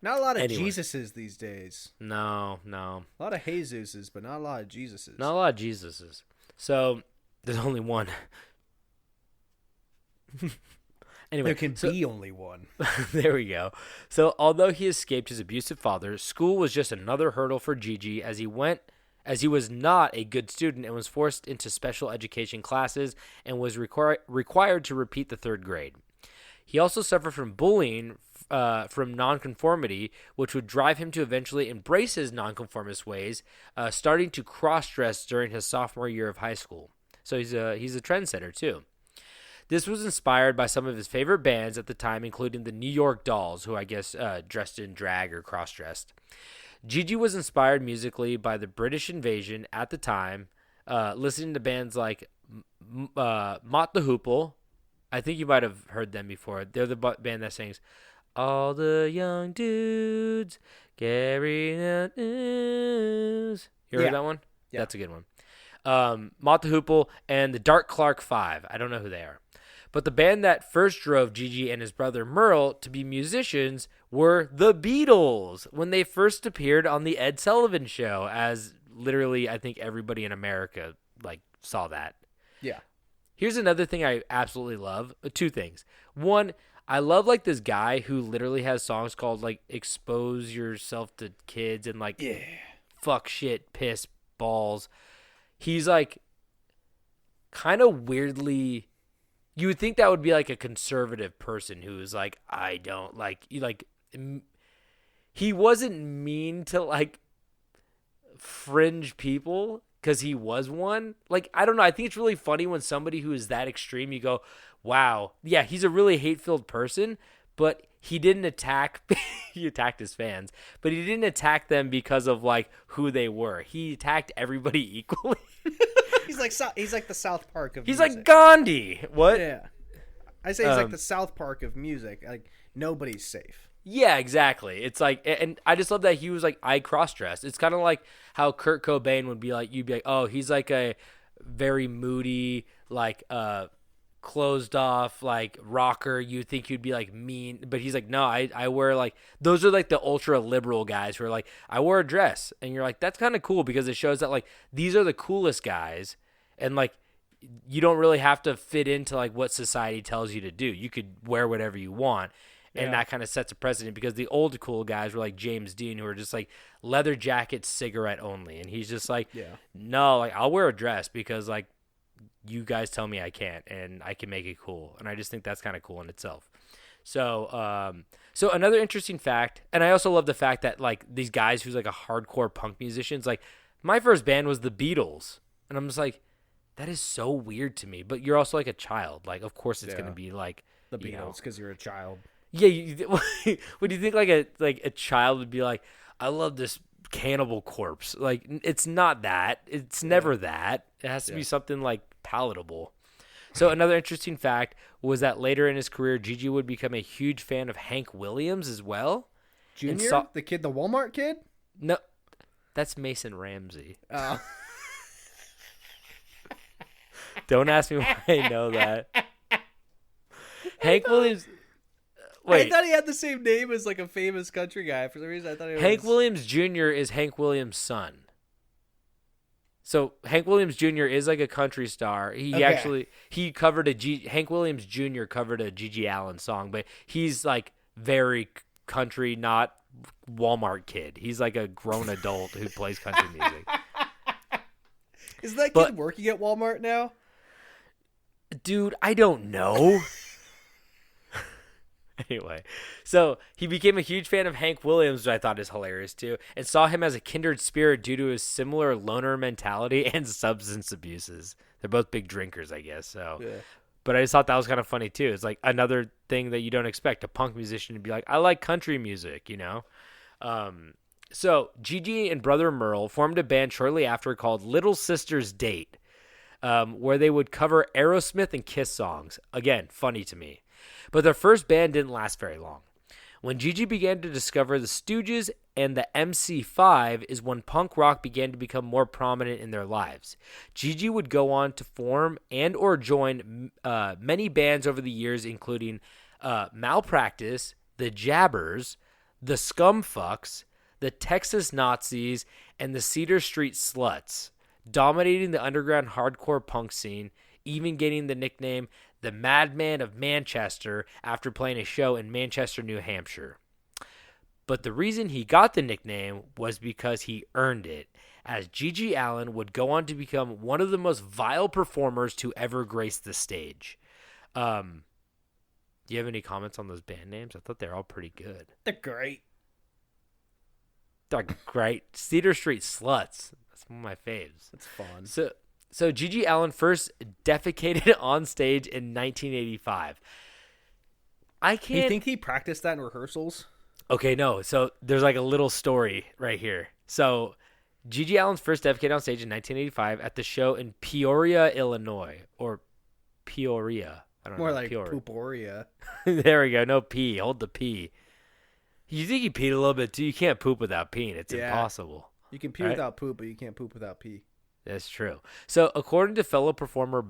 Not a lot of Anyway. Jesuses these days. No. A lot of Jesuses, but not a lot of Jesuses. Not a lot of Jesuses. So there's only one. Anyway, There can be only one. there we go. So although he escaped his abusive father, school was just another hurdle for Gigi as he was not a good student and was forced into special education classes and was required to repeat the third grade. He also suffered from bullying from nonconformity, which would drive him to eventually embrace his nonconformist ways, starting to cross-dress during his sophomore year of high school. So he's a trendsetter too. This was inspired by some of his favorite bands at the time, including the New York Dolls, who I guess dressed in drag or cross-dressed. Gigi was inspired musically by the British invasion at the time, listening to bands like Mott the Hoople. I think you might have heard them before. They're the band that sings, "All the young dudes carrying out news." You heard that one? Yeah. That's a good one. Mott the Hoople and the Dark Clark Five. I don't know who they are. But the band that first drove Gigi and his brother Merle to be musicians were the Beatles when they first appeared on the Ed Sullivan Show, as literally I think everybody in America saw that. Yeah. Here's another thing I absolutely love. Two things. One, I love this guy who literally has songs called Expose Yourself to Kids and Fuck Shit, Piss, Balls. He's kind of weirdly, you would think that would be a conservative person who's I don't he wasn't mean to fringe people because he was one. I don't know. I think it's really funny when somebody who is that extreme, you go, wow, yeah, he's a really hate-filled person, but he didn't attack, he attacked his fans, but he didn't attack them because of who they were. He attacked everybody equally. He's like the South Park of He's music. like Gandhi. What? Yeah. I say he's like the South Park of music. Nobody's safe. Yeah, exactly. It's like, and I just love that he was like, I cross-dressed. It's kind of like how Kurt Cobain would be like, you'd be like, oh, he's like a very moody, like, closed off, like, rocker. You'd think he'd be like mean, but he's like, no, I wear like, those are like the ultra liberal guys who are like, I wear a dress. And you're like, that's kind of cool because it shows that like, these are the coolest guys. And like, you don't really have to fit into like what society tells you to do. You could wear whatever you want. And that kind of sets a precedent because the old cool guys were like James Dean, who are just like leather jacket, cigarette only. And he's just like, no, like I'll wear a dress because like you guys tell me I can't and I can make it cool. And I just think that's kind of cool in itself. So, so another interesting fact, and I also love the fact that like these guys who's like a hardcore punk musicians, like my first band was the Beatles. And I'm just like, that is so weird to me. But you're also like a child. Like, of course it's going to be like the Beatles because you're a child. Yeah, would you think like a child would be like, I love this Cannibal Corpse? Like, it's not that. It's never that. It has to be something like palatable. So another interesting fact was that later in his career, Gigi would become a huge fan of Hank Williams as well. Junior, the kid, the Walmart kid? No, that's Mason Ramsey. Oh. Don't ask me why I know that. Hank Williams. Wait. I thought he had the same name as like a famous country guy. For some reason, I thought he was... Hank Williams Jr. is Hank Williams' son. So Hank Williams Jr. is like a country star. He covered Hank Williams Jr. covered a GG Allin song, but he's like very country, not Walmart kid. He's like a grown adult who plays country music. Is that kid working at Walmart now? Dude, I don't know. Anyway, so he became a huge fan of Hank Williams, which I thought is hilarious too, and saw him as a kindred spirit due to his similar loner mentality and substance abuses. They're both big drinkers, I guess. So, but I just thought that was kind of funny too. It's like another thing that you don't expect a punk musician to be like, I like country music, you know? So Gigi and brother Merle formed a band shortly after called Little Sisters Date, where they would cover Aerosmith and Kiss songs. Again, funny to me. But their first band didn't last very long. When Gigi began to discover the Stooges and the MC5 is when punk rock began to become more prominent in their lives. Gigi would go on to form and or join many bands over the years, including Malpractice, the Jabbers, the Scumfucks, the Texas Nazis, and the Cedar Street Sluts, dominating the underground hardcore punk scene, even getting the nickname the Madman of Manchester after playing a show in Manchester, New Hampshire. But the reason he got the nickname was because he earned it, as GG Allin would go on to become one of the most vile performers to ever grace the stage. Do you have any comments on those band names? I thought they're all pretty good. They're great. They're great. Cedar Street Sluts. That's one of my faves. That's fun. So GG Allin first defecated on stage in 1985. You think he practiced that in rehearsals? Okay, no. So there's like a little story right here. So GG Allin's first defecated on stage in 1985 at the show in Peoria, Illinois. Or Peoria. I don't know. More like Peoria. Pooporia. There we go. No P. Hold the P. You think you peed a little bit too? You can't poop without peeing. It's impossible. You can pee without poop, but you can't poop without pee. That's true. So, according to fellow performer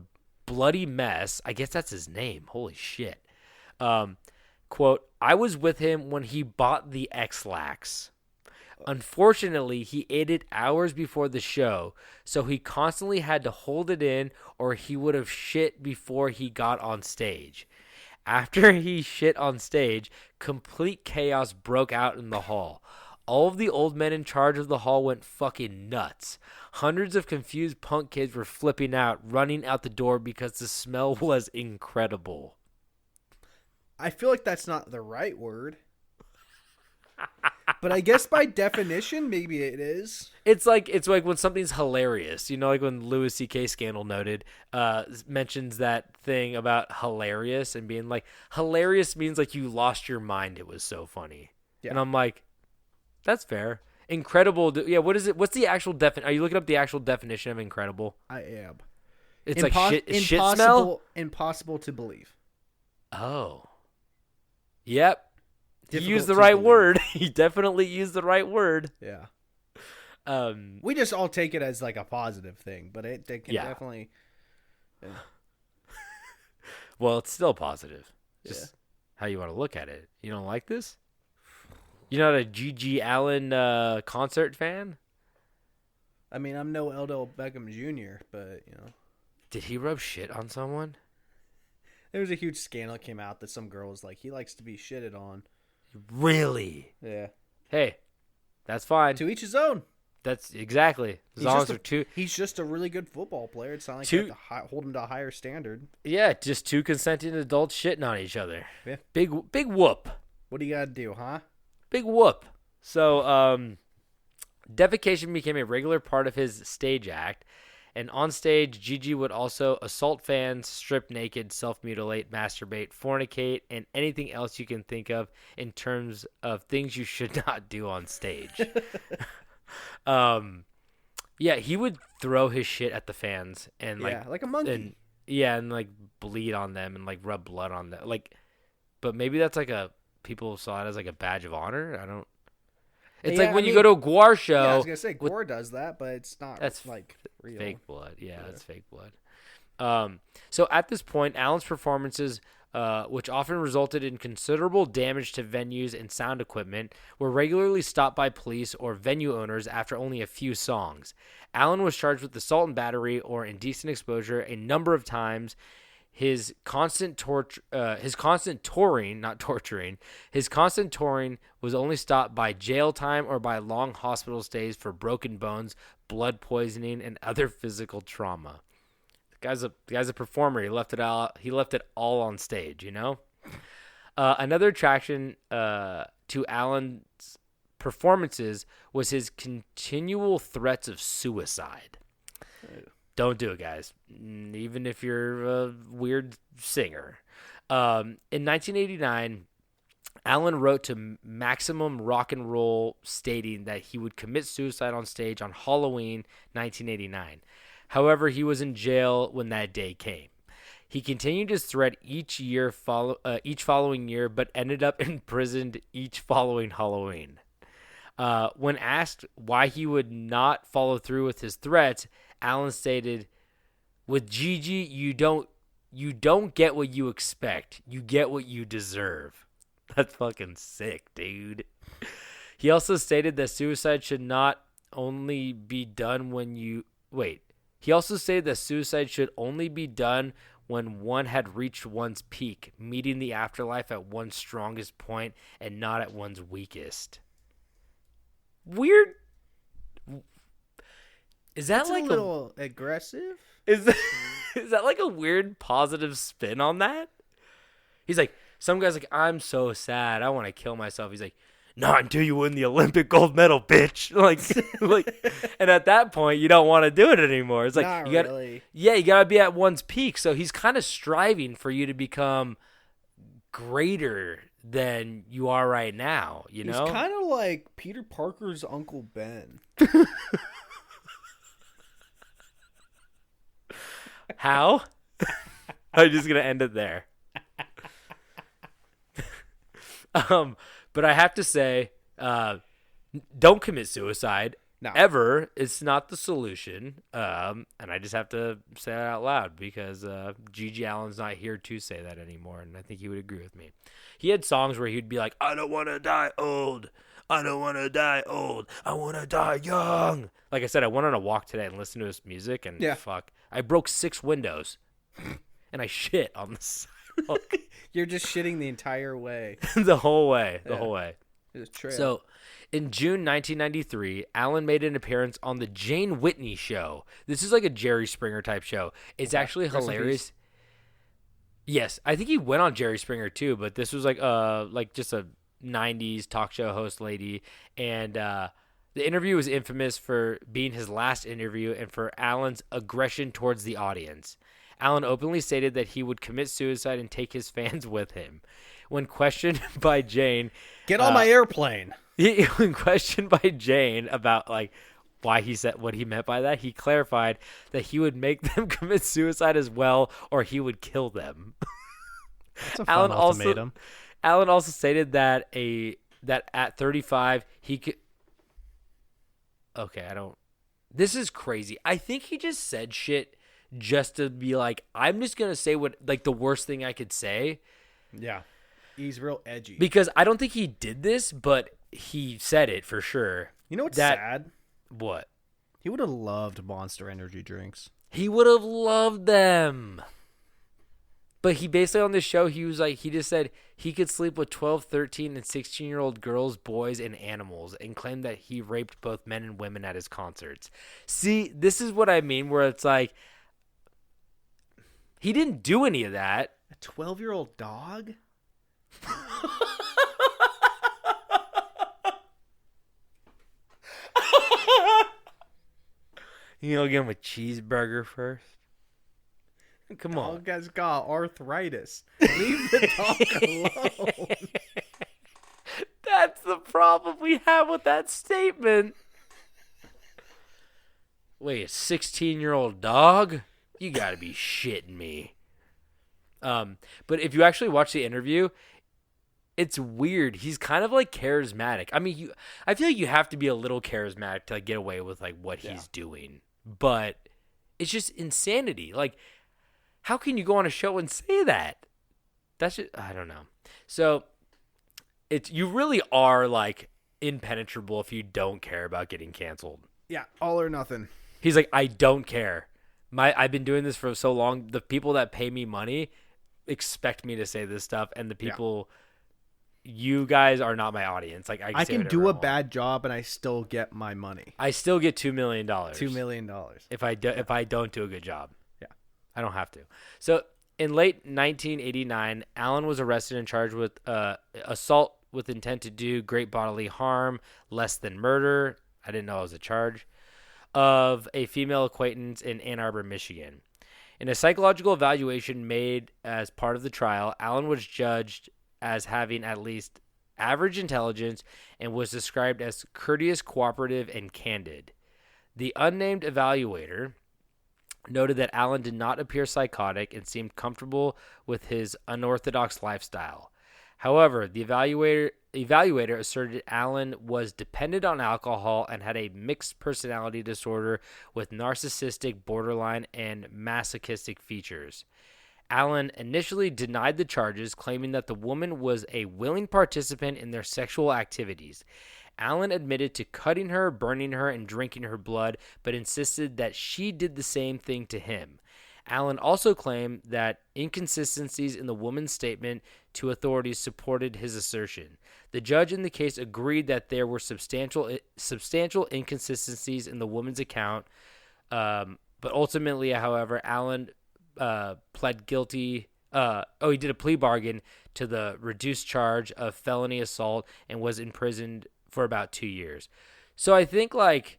Bloody Mess, I guess that's his name. Holy shit. Quote, I was with him when he bought the X-Lax. Unfortunately, he ate it hours before the show, so he constantly had to hold it in or he would have shit before he got on stage. After he shit on stage, complete chaos broke out in the hall. All of the old men in charge of the hall went fucking nuts. Hundreds of confused punk kids were flipping out, running out the door because the smell was incredible. I feel like that's not the right word. But I guess by definition, maybe it is. It's like when something's hilarious. You know, like when Louis C.K. Scandal Noted mentions that thing about hilarious and being like, hilarious means like you lost your mind. It was so funny. Yeah. And I'm like, that's fair. Incredible. Yeah, what is it? What's the actual Are you looking up the actual definition of incredible? I am. It's like shit smell? Impossible to believe. Oh. Yep. He used difficult the to right believe. word. He definitely used the right word. Yeah. We just all take it as like a positive thing, but it can definitely. Yeah. Well, it's still positive. Just how you want to look at it. You don't like this? You're not a GG Allin concert fan? I mean, I'm no Odell Beckham Jr., but Did he rub shit on someone? there was a huge scandal that came out that some girl was like, he likes to be shitted on. Really? Yeah. Hey, that's fine. To each his own. That's exactly. As long as they're two. He's just a really good football player. It's not like you have to hold him to a higher standard. Yeah, just two consenting adults shitting on each other. Yeah. Big whoop. What do you got to do, huh? Big whoop. So, defecation became a regular part of his stage act. And on stage, Gigi would also assault fans, strip naked, self-mutilate, masturbate, fornicate, and anything else you can think of in terms of things you should not do on stage. Yeah, he would throw his shit at the fans and like a monkey. And like bleed on them and like rub blood on them. Like, but maybe that's like people saw it as like a badge of honor. I don't. It's like when you go to a Gwar show. Yeah, I was gonna say Gwar does that, but it's not. That's like real. Fake blood. Yeah, that's fake blood. So at this point, Allen's performances, which often resulted in considerable damage to venues and sound equipment, were regularly stopped by police or venue owners after only a few songs. Allen was charged with assault and battery or indecent exposure a number of times. His constant touring was only stopped by jail time or by long hospital stays for broken bones, blood poisoning, and other physical trauma. The guy's a performer. He left it all on stage, you know? Another attraction to Allen's performances was his continual threats of suicide. Don't do it, guys. Even if you're a weird singer. In 1989, Allen wrote to Maximum Rock and Roll stating that he would commit suicide on stage on Halloween 1989. However, he was in jail when that day came. He continued his threat each following year, but ended up imprisoned each following Halloween. When asked why he would not follow through with his threats, Allen stated, "With Gigi, you don't get what you expect. You get what you deserve." That's fucking sick, dude. He also stated that suicide should not only be done when He also stated that suicide should only be done when one had reached one's peak, meeting the afterlife at one's strongest point and not at one's weakest. Weird. Is that That's like a little aggressive? Is that like a weird positive spin on that? He's like, some guy's like, I'm so sad, I want to kill myself. He's like, not until you win the Olympic gold medal, bitch. Like, and at that point, you don't want to do it anymore. It's like, not you gotta, really. Yeah, you gotta be at one's peak. So he's kind of striving for you to become greater than you are right now. You know, he's kind of like Peter Parker's Uncle Ben. How? I'm just gonna end it there. But I have to say, don't commit suicide. No. Ever. It's not the solution. And I just have to say that out loud because GG Allin's not here to say that anymore, and I think he would agree with me. He had songs where he'd be like, I don't want to die old. I don't want to die old. I want to die young. Like I said, I went on a walk today and listened to his music, and fuck, I broke 6 windows, and I shit on the sidewalk. You're just shitting the entire way. The whole way. The whole way. It's a trail. So, in June 1993, Allen made an appearance on the Jane Whitney Show. This is like a Jerry Springer type show. It's actually hilarious. Yes, I think he went on Jerry Springer too, but this was like just a 90s talk show host lady, and the interview was infamous for being his last interview and for Allen's aggression towards the audience. Allen openly stated that he would commit suicide and take his fans with him. When questioned by Jane, get on my airplane. When questioned by Jane about like why he said what he meant by that, he clarified that he would make them commit suicide as well, or he would kill them. That's a fun ultimatum. Allin also stated that at 35 he could. Okay, I don't. This is crazy. I think he just said shit just to be like, I'm just gonna say what like the worst thing I could say. Yeah, he's real edgy. Because I don't think he did this, but he said it for sure. You know what's sad? What? He would have loved Monster Energy drinks. He would have loved them. But he basically on this show, he was like, he just said he could sleep with 12, 13, and 16-year-old girls, boys, and animals, and claimed that he raped both men and women at his concerts. See, this is what I mean, where it's like, he didn't do any of that. A 12-year-old dog? You know, give him a cheeseburger first. Come on. Dog has got arthritis. Leave the dog alone. That's the problem we have with that statement. Wait, a 16-year-old dog? You gotta be shitting me. But if you actually watch the interview, it's weird. He's kind of like charismatic. I mean, I feel like you have to be a little charismatic to like get away with like what he's doing. But it's just insanity. Like, how can you go on a show and say that? That's just, I don't know. So you really are like impenetrable if you don't care about getting canceled. Yeah, all or nothing. He's like, I don't care. I've been doing this for so long. The people that pay me money expect me to say this stuff, and the people, you guys are not my audience. Like I can do a bad job and I still get my money. I still get $2 million. $2 million if I don't do a good job. Yeah, I don't have to. So in late 1989, Allin was arrested and charged with assault with intent to do great bodily harm, less than murder. I didn't know it was a charge. Of a female acquaintance in Ann Arbor, Michigan. In a psychological evaluation made as part of the trial, Allin was judged as having at least average intelligence and was described as courteous, cooperative, and candid. The unnamed evaluator noted that Allin did not appear psychotic and seemed comfortable with his unorthodox lifestyle. However, the evaluator asserted Allin was dependent on alcohol and had a mixed personality disorder with narcissistic, borderline, and masochistic features. Allin initially denied the charges, claiming that the woman was a willing participant in their sexual activities. Allin admitted to cutting her, burning her, and drinking her blood, but insisted that she did the same thing to him. Allin also claimed that inconsistencies in the woman's statement to authorities supported his assertion. The judge in the case agreed that there were substantial inconsistencies in the woman's account, but ultimately, however, Allin pled guilty. He did a plea bargain to the reduced charge of felony assault and was imprisoned for about 2 years. So I think like,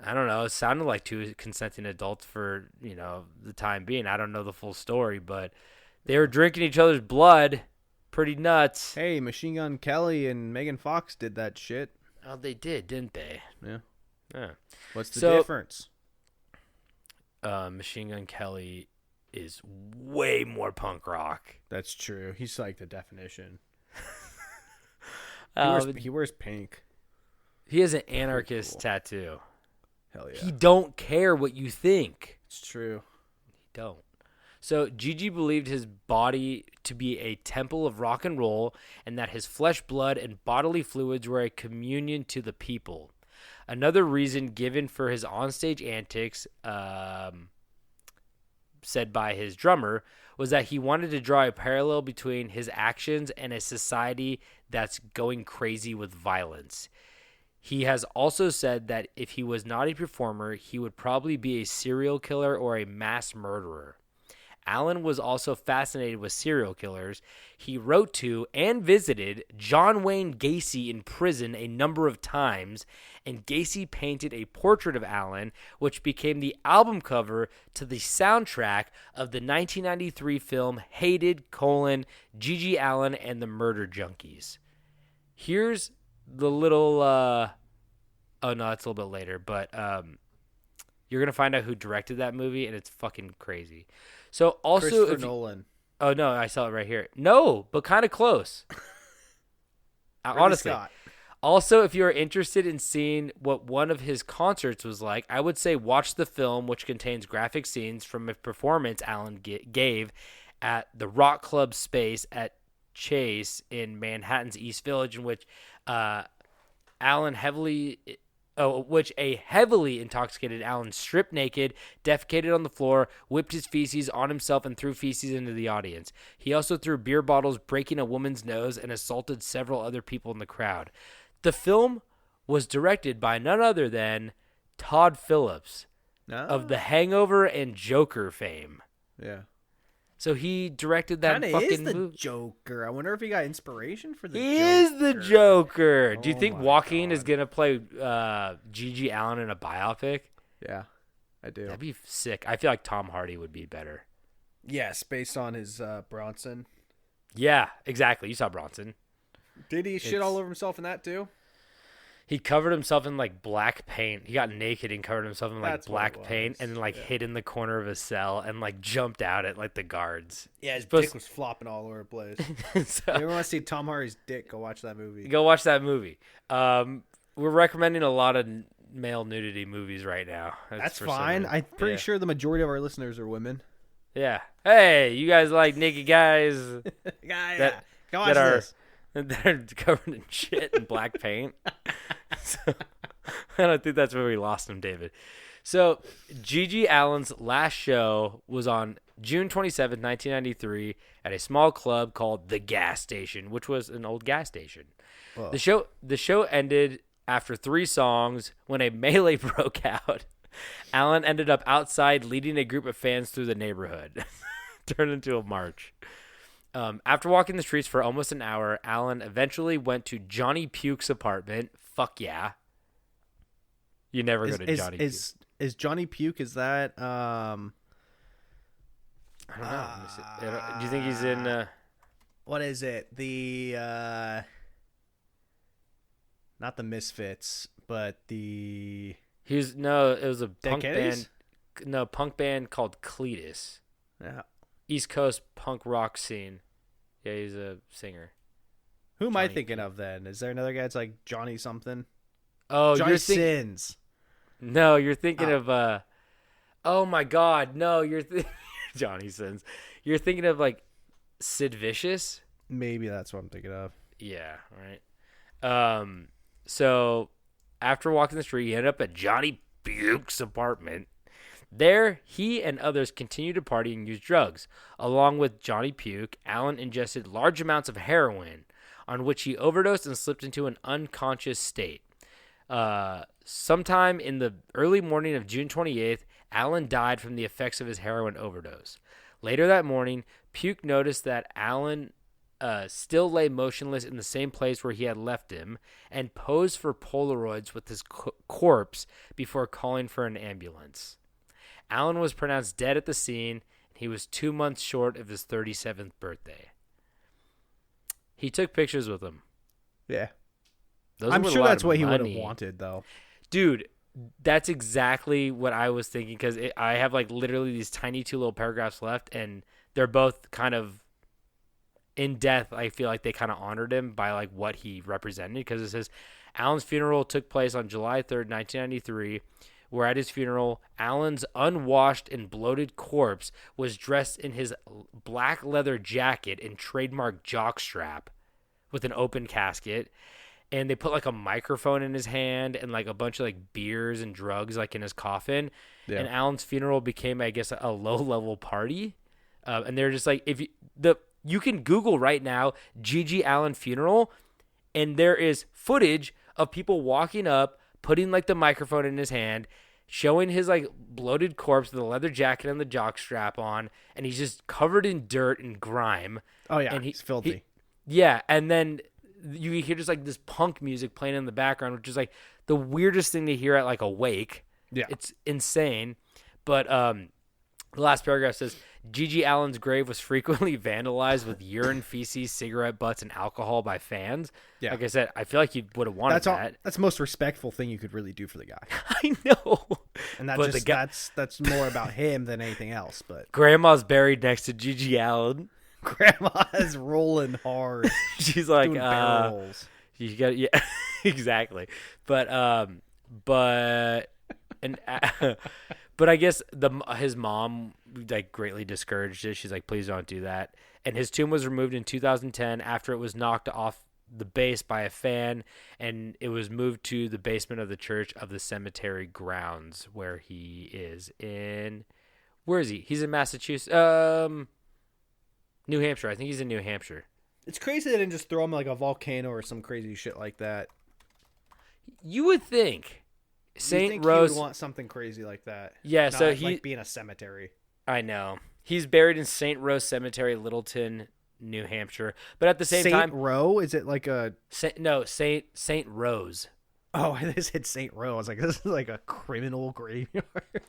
I don't know, it sounded like two consenting adults for, the time being. I don't know the full story, but they were drinking each other's blood. Pretty nuts. Hey, Machine Gun Kelly and Megan Fox did that shit. Oh, they did, didn't they? Yeah. What's the difference? Machine Gun Kelly is way more punk rock. That's true. He's like the definition. He wears pink. He has an anarchist tattoo. Hell yeah. He don't care what you think. It's true. He don't. So GG believed his body to be a temple of rock and roll and that his flesh, blood, and bodily fluids were a communion to the people. Another reason given for his onstage antics, said by his drummer, was that he wanted to draw a parallel between his actions and a society that's going crazy with violence. He has also said that if he was not a performer, he would probably be a serial killer or a mass murderer. Allin was also fascinated with serial killers. He wrote to and visited John Wayne Gacy in prison a number of times, and Gacy painted a portrait of Allin, which became the album cover to the soundtrack of the 1993 film Hated, GG Allin and the Murder Junkies. Here's the little, oh no, that's a little bit later, but you're going to find out who directed that movie, and it's fucking crazy. So also, Christopher Nolan. Oh no, I saw it right here. No, but kind of close. Ridley Honestly. Scott. Also, if you're interested in seeing what one of his concerts was like, I would say watch the film, which contains graphic scenes from a performance Allin gave at the Rock Club space at Chase in Manhattan's East Village, in which which a heavily intoxicated Allin stripped naked, defecated on the floor, whipped his feces on himself, and threw feces into the audience. He also threw beer bottles, breaking a woman's nose, and assaulted several other people in the crowd. The film was directed by none other than Todd Phillips of The Hangover and Joker fame. Yeah. So he directed that Kinda fucking is the movie. Joker. I wonder if he got inspiration for the He Joker. is the Joker. Do you Oh think my Joaquin God. is going to play GG Allin in a biopic? Yeah, I do. That'd be sick. I feel like Tom Hardy would be better. Yes, based on his Bronson. Yeah, exactly. You saw Bronson. Did he shit all over himself in that too? He covered himself in like black paint. He got naked and covered himself in like That's what black it paint was. and then like hid in the corner of his cell and like jumped out at like the guards. Yeah, his Supposed- dick was flopping all over the place. So, If you want to see Tom Hardy's dick, go watch that movie. go watch that movie. We're recommending a lot of male nudity movies right now. That's for some fine. reason. I'm pretty Yeah. sure the majority of our listeners are women. Yeah. Hey, you guys like naked guys Yeah, go watch that are this. that are covered in shit and black paint? So, I don't think that's where we lost him, David. So, GG Allin's last show was on June 27th, 1993, at a small club called The Gas Station, which was an old gas station. Whoa. The show ended after 3 songs when a melee broke out. Allin ended up outside leading a group of fans through the neighborhood. Turned into a march. After walking the streets for almost an hour, Allin eventually went to Johnny Puke's apartment. Fuck yeah. You never go to Johnny Puke. Is Johnny Puke, is that I don't know. Let me see. Do you think he's in what is it? The not the Misfits, but the it was a punk Kennedys? band. No, punk band called Cletus. yeah. East Coast punk rock scene. Yeah, he's a singer. Who am I Johnny thinking of then? Is there another guy that's like Johnny something? Oh, Johnny you're thinking. Sins. No, you're thinking of oh my God, no, you're Johnny Sins. You're thinking of like Sid Vicious. Maybe that's what I'm thinking of. Yeah, right. So after walking the street, he ended up at Johnny Puke's apartment. There, he and others continued to party and use drugs. Along with Johnny Puke, Allin ingested large amounts of heroin, on which he overdosed and slipped into an unconscious state. Sometime in the early morning of June 28th, Allin died from the effects of his heroin overdose. Later that morning, Puke noticed that Allin still lay motionless in the same place where he had left him and posed for Polaroids with his corpse before calling for an ambulance. Allin was pronounced dead at the scene, and he was 2 months short of his 37th birthday. He took pictures with him. Yeah. Those I'm were a sure lot that's of what he would have money. wanted, though. Dude, that's exactly what I was thinking, because I have like literally these tiny 2 little paragraphs left, and they're both kind of in death. I feel like they kind of honored him by like what he represented, because it says Allin's funeral took place on July 3rd, 1993, where at his funeral, Allin's unwashed and bloated corpse was dressed in his black leather jacket and trademark jockstrap with an open casket. And they put like a microphone in his hand and like a bunch of like beers and drugs like in his coffin. Yeah. And Allin's funeral became, I guess, a low level party. And they're just like, you can Google right now GG Allin funeral, and there is footage of people walking up, putting like the microphone in his hand, showing his like bloated corpse with a leather jacket and the jock strap on, and he's just covered in dirt and grime. Oh, yeah. And He's filthy. Yeah, and then you hear just like this punk music playing in the background, which is like the weirdest thing to hear at like a wake. Yeah. It's insane. But the last paragraph says, GG Allin's grave was frequently vandalized with urine, feces, cigarette butts, and alcohol by fans. Yeah. Like I said, I feel like you would have wanted That's all. that. That's the most respectful thing you could really do for the guy. I know. And that But just the guy- that's more about him than anything else. But Grandma's buried next to GG Allin. Grandma's rolling hard. She's like, doing barrel rolls. you got, yeah, exactly. But I guess his mom like greatly discouraged it. She's like, please don't do that. And his tomb was removed in 2010 after it was knocked off the base by a fan, and it was moved to the basement of the church of the cemetery grounds where he is in. Where is he? He's in Massachusetts. New Hampshire. I think he's in New Hampshire. It's crazy they didn't just throw him like a volcano or some crazy shit like that. You would think St. He Rose would want something crazy like that. Yeah, Not so he like being a cemetery. I know. He's buried in St. Rose Cemetery, Littleton, New Hampshire. But at the same time, Saint Row? Is it like a Saint Rose. Oh, I just hit St. Row. I was like, this is like a criminal graveyard.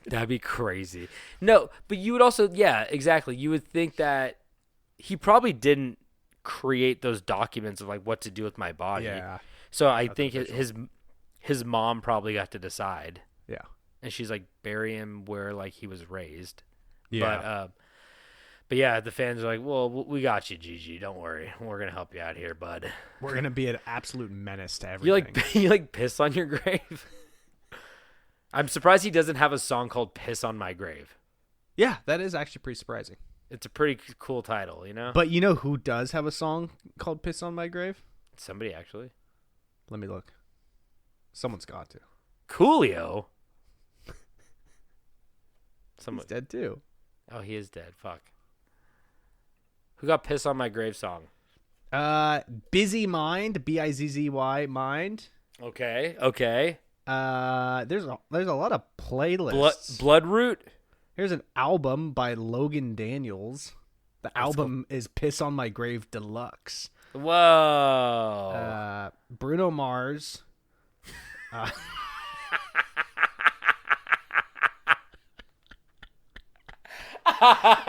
That'd be crazy. No, but you would also, yeah, exactly. You would think that he probably didn't create those documents of like what to do with my body. Yeah. So I think his mom probably got to decide. Yeah. And she's like, bury him where like he was raised. Yeah. But yeah, the fans are like, well, we got you, GG. Don't worry. We're going to help you out here, bud. We're going to be an absolute menace to everything. You like piss on your grave? I'm surprised he doesn't have a song called Piss on My Grave. Yeah, that is actually pretty surprising. It's a pretty cool title, you know? But you know who does have a song called Piss on My Grave? Somebody, actually. Let me look. Someone's got to. Coolio? He's dead too. Oh, he is dead. Fuck. Who got Piss on My Grave song? Busy Mind, Bizzy Mind. Okay. There's a lot of playlists. Bloodroot? Here's an album by Logan Daniels. The album is Piss on My Grave Deluxe. Whoa. Bruno Mars. Hey,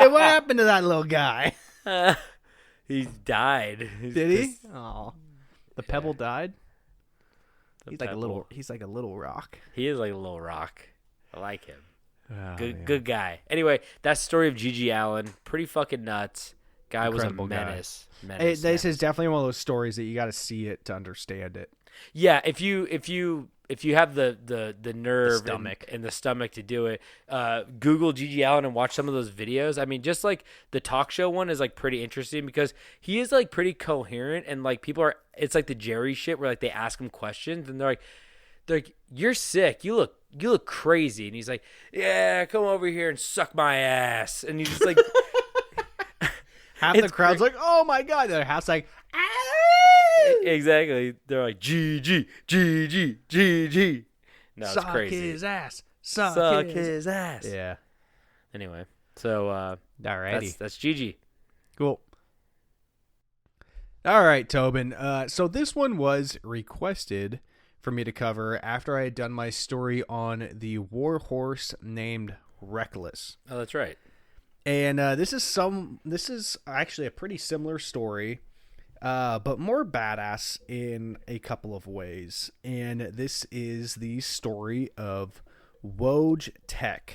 what happened to that little guy? He died. Did he? Oh, the pebble died. He's like a little rock. He is like a little rock. I like him. Oh, good guy. Anyway, that's the story of GG Allin. Pretty fucking nuts. Guy Incredible was a guy. menace. This is definitely one of those stories that you got to see it to understand it. Yeah, if you have the nerve stomach. and the stomach to do it, Google GG Allin and watch some of those videos. I mean, just like the talk show one is like pretty interesting because he is like pretty coherent and like it's like the Jerry shit where like they ask him questions and they're like, you're sick. You look crazy. And he's like, yeah, come over here and suck my ass. And he's just like, half the crowd's like, oh my God. The other half's like, ah! Exactly. They're like, GG. No, it's Suck crazy. his ass. Suck his ass. Yeah. Anyway, so Alrighty. that's GG. Cool. All right, Tobin. So this one was requested for me to cover after I had done my story on the war horse named Reckless. Oh, that's right. And this is actually a pretty similar story, but more badass in a couple of ways. And this is the story of Wojtek.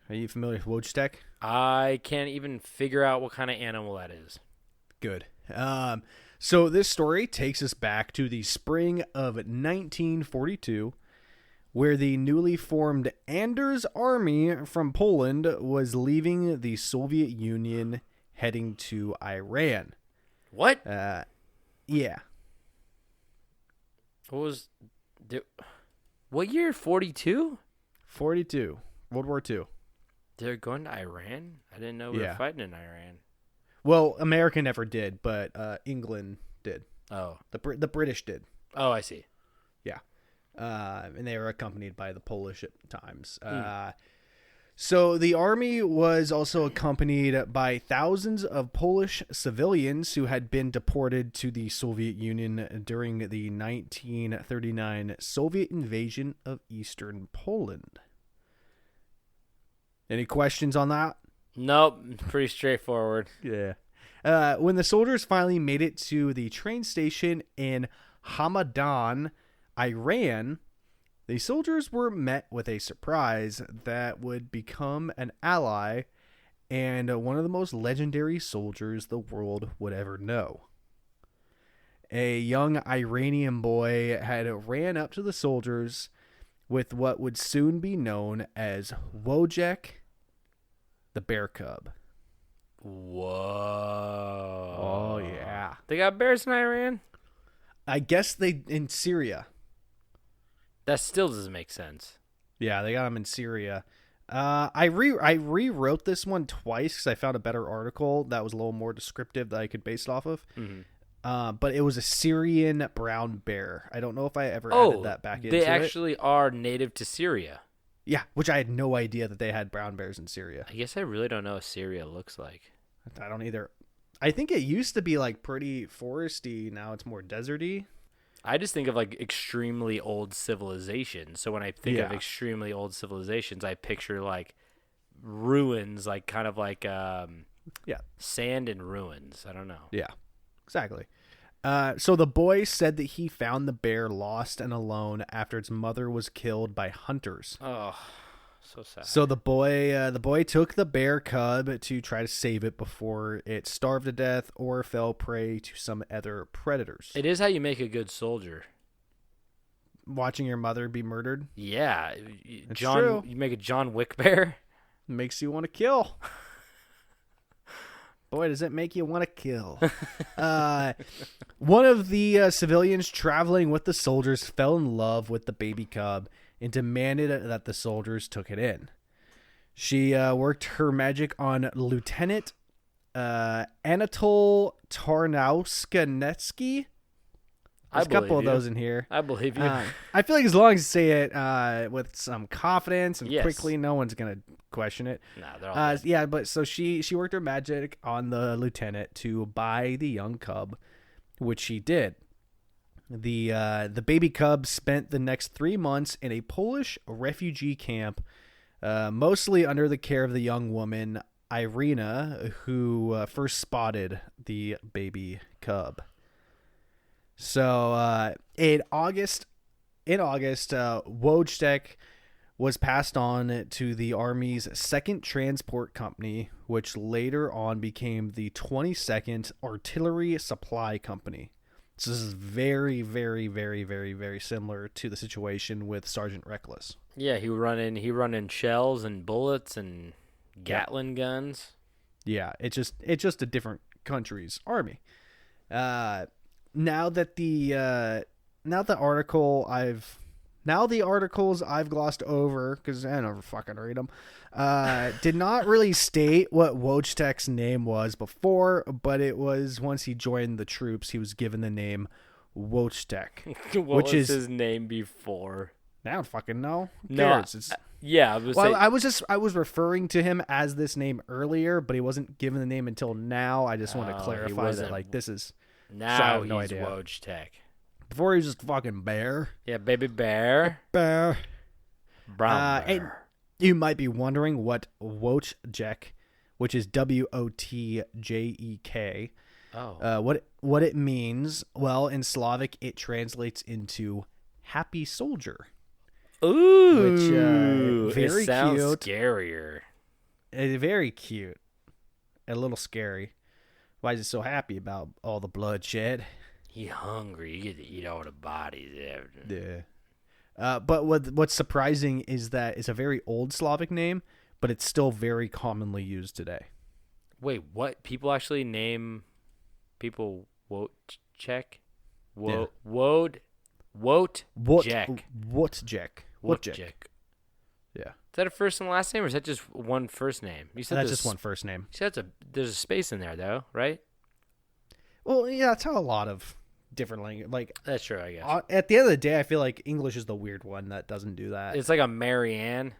Are you familiar with Wojtek? I can't even figure out what kind of animal that is. Good. So this story takes us back to the spring of 1942, where the newly formed Anders Army from Poland was leaving the Soviet Union heading to Iran. What? Yeah. What year? 42? 42. World War II. They're going to Iran? I didn't know we were fighting in Iran. Well, America never did, but England did. Oh. The British did. Oh, I see. Yeah. And they were accompanied by the Polish at times. So the army was also accompanied by thousands of Polish civilians who had been deported to the Soviet Union during the 1939 Soviet invasion of Eastern Poland. Any questions on that? Nope. Pretty straightforward. Yeah. When the soldiers finally made it to the train station in Hamadan, Iran, the soldiers were met with a surprise that would become an ally and one of the most legendary soldiers the world would ever know. A young Iranian boy had ran up to the soldiers with what would soon be known as Wojtek the bear cub. Whoa. Oh, yeah. They got bears in Iran? I guess they in Syria. That still doesn't make sense. Yeah, they got them in Syria. I rewrote this one twice because I found a better article that was a little more descriptive that I could base it off of. Mm-hmm. But it was a Syrian brown bear. I don't know if I ever added that back into it. They actually are native to Syria. Yeah, which I had no idea that they had brown bears in Syria. I guess I really don't know what Syria looks like. I don't either. I think it used to be like pretty foresty. Now it's more deserty. I just think of like extremely old civilizations. So when I think of extremely old civilizations, I picture like ruins, like kind of like sand and ruins. I don't know. Yeah, exactly. So the boy said that he found the bear lost and alone after its mother was killed by hunters. Oh, so sad. So the boy took the bear cub to try to save it before it starved to death or fell prey to some other predators. It is how you make a good soldier. Watching your mother be murdered? Yeah. It's true. You make a John Wick bear? Makes you want to kill. Boy, does it make you want to kill. One of the civilians traveling with the soldiers fell in love with the baby cub and demanded that the soldiers took it in. She worked her magic on Lieutenant Anatol Tarnowskanetsky. There's a couple of those in here. I believe you. I feel like as long as you say it with some confidence and Yes. quickly, no one's going to question it. Nah, they're all good. Yeah, but so she worked her magic on the lieutenant to buy the young cub, which she did. The baby cub spent the next 3 months in a Polish refugee camp, mostly under the care of the young woman Irina, who first spotted the baby cub. So in August, Wojtek was passed on to the Army's 2nd Transport Company, which later on became the 22nd Artillery Supply Company. So this is very, very, very, very, very similar to the situation with Sergeant Reckless. Yeah, he run in shells and bullets and Gatling guns. Yeah, it's just a different country's army. Now the articles I've glossed over because I never fucking read them, did not really state what Wojtek's name was before, but it was once he joined the troops, he was given the name Wojtek. What was his name before? I don't fucking know. Who No, cares? I was referring to him as this name earlier, but he wasn't given the name until now. I just want to clarify that, like, this is. Now so I have no he's idea. Wojtek. Before he was just fucking bear. Yeah, baby bear. Bear. Brown bear. And you might be wondering what Wojtek, which is Wotjek, what it means. Well, in Slavic, it translates into happy soldier. Ooh, Which very it sounds cute. scarier. Very cute. A little scary. Why is he so happy about all the bloodshed? He hungry. You get to eat all the bodies. Yeah. But what's surprising is that it's a very old Slavic name, but it's still very commonly used today. Wait, what? People actually name people Wojtek? Wojtek. Wojtek. Yeah. Is that a first and last name, or is that just one first name? You said That's just one first name. You said there's a space in there, though, right? Well, yeah, that's how a lot of different language. Like That's true, I guess. at the end of the day, I feel like English is the weird one that doesn't do that. It's like a Marianne.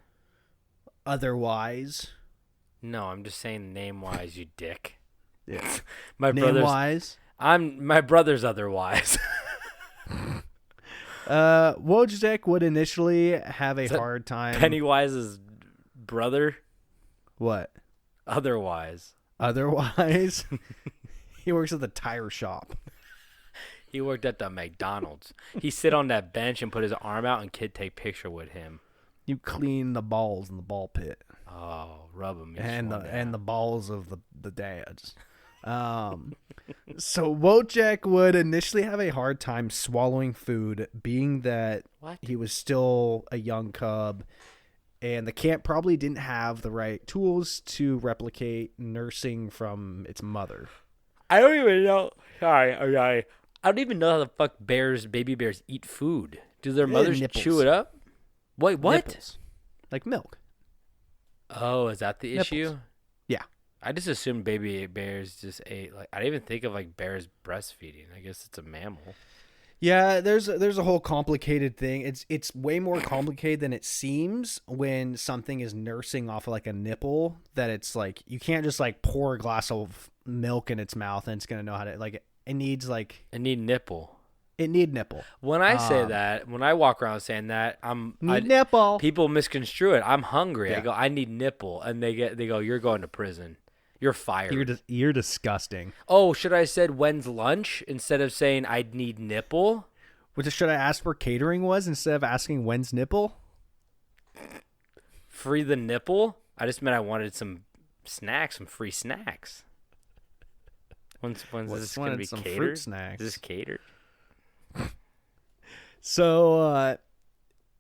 Otherwise, No, I'm just saying name-wise, you dick. yeah. My Name-wise, my brother's otherwise. Wojtek would initially have a hard time. Pennywise's brother. What? Otherwise. He works at the tire shop. He worked at the McDonald's. He sit on that bench and put his arm out, and kid take picture with him. You clean the balls in the ball pit. Oh, rub them. And the balls of the dads. So Wojtek would initially have a hard time swallowing food, being that he was still a young cub, and the camp probably didn't have the right tools to replicate nursing from its mother. I don't even know. Sorry. I don't even know how the fuck baby bears eat food. Do their mothers nipples. chew it up? Wait, what? Nipples. Like milk. Oh, is that the Nipples. issue? Yeah. I just assumed baby bears just ate. Like, I didn't even think of like bears breastfeeding. I guess it's a mammal. Yeah, there's a whole complicated thing. It's way more complicated than it seems when something is nursing off of like a nipple. That it's like you can't just like pour a glass of milk in its mouth and it's gonna know how to like. It needs like It need nipple. It need nipple. When I say that, when I walk around saying that, nipple. People misconstrue it. I'm hungry. Yeah. I go, I need nipple, and they go, you're going to prison. You're fired. You're disgusting. Oh, should I have said when's lunch instead of saying I need nipple? Which should I ask where catering was instead of asking when's nipple? Free the nipple? I just meant I wanted some snacks, some free snacks. When's this going to be some catered? Fruit snacks. Is this catered? So,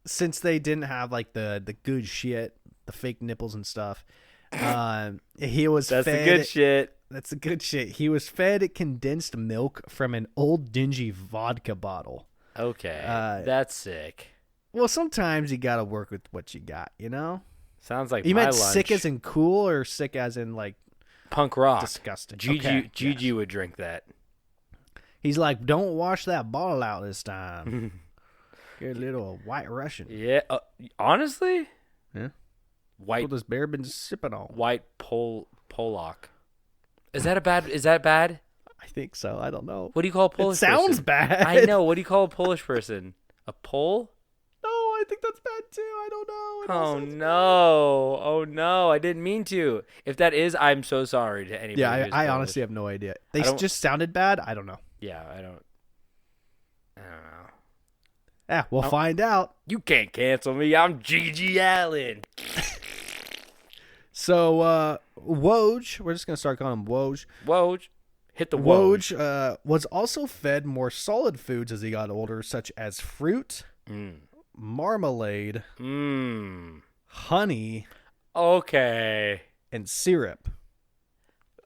since they didn't have like the good shit, the fake nipples and stuff, he was That's fed. the good shit. That's the good shit. He was fed condensed milk from an old dingy vodka bottle. Okay, that's sick. Well, sometimes you gotta work with what you got, you know. Sounds like you my meant lunch. sick as in cool, or sick as in like punk rock. disgusting. GG, Okay, GG yes. would drink that. He's like, don't wash that bottle out this time. Get a little white Russian. Yeah, honestly, Yeah. white What this bear been sipping on? white Polak. Is that bad? I think so. I don't know. What do you call a Polish It sounds person? bad. I know. What do you call a Polish person? A Pole? No, I think that's bad too. I don't know. It all Oh sounds no! Oh no! I didn't mean to. If that is, I'm so sorry to anybody. Yeah, who's I Polish. honestly have no idea. They I don't- just sounded bad. I don't know. Yeah, I don't know. Yeah, we'll find out. You can't cancel me. I'm GG Allin. So, Woj, we're just gonna start calling him Woj. Woj, hit the Woj. Woj was also fed more solid foods as he got older, such as fruit, marmalade, honey, Okay. and syrup.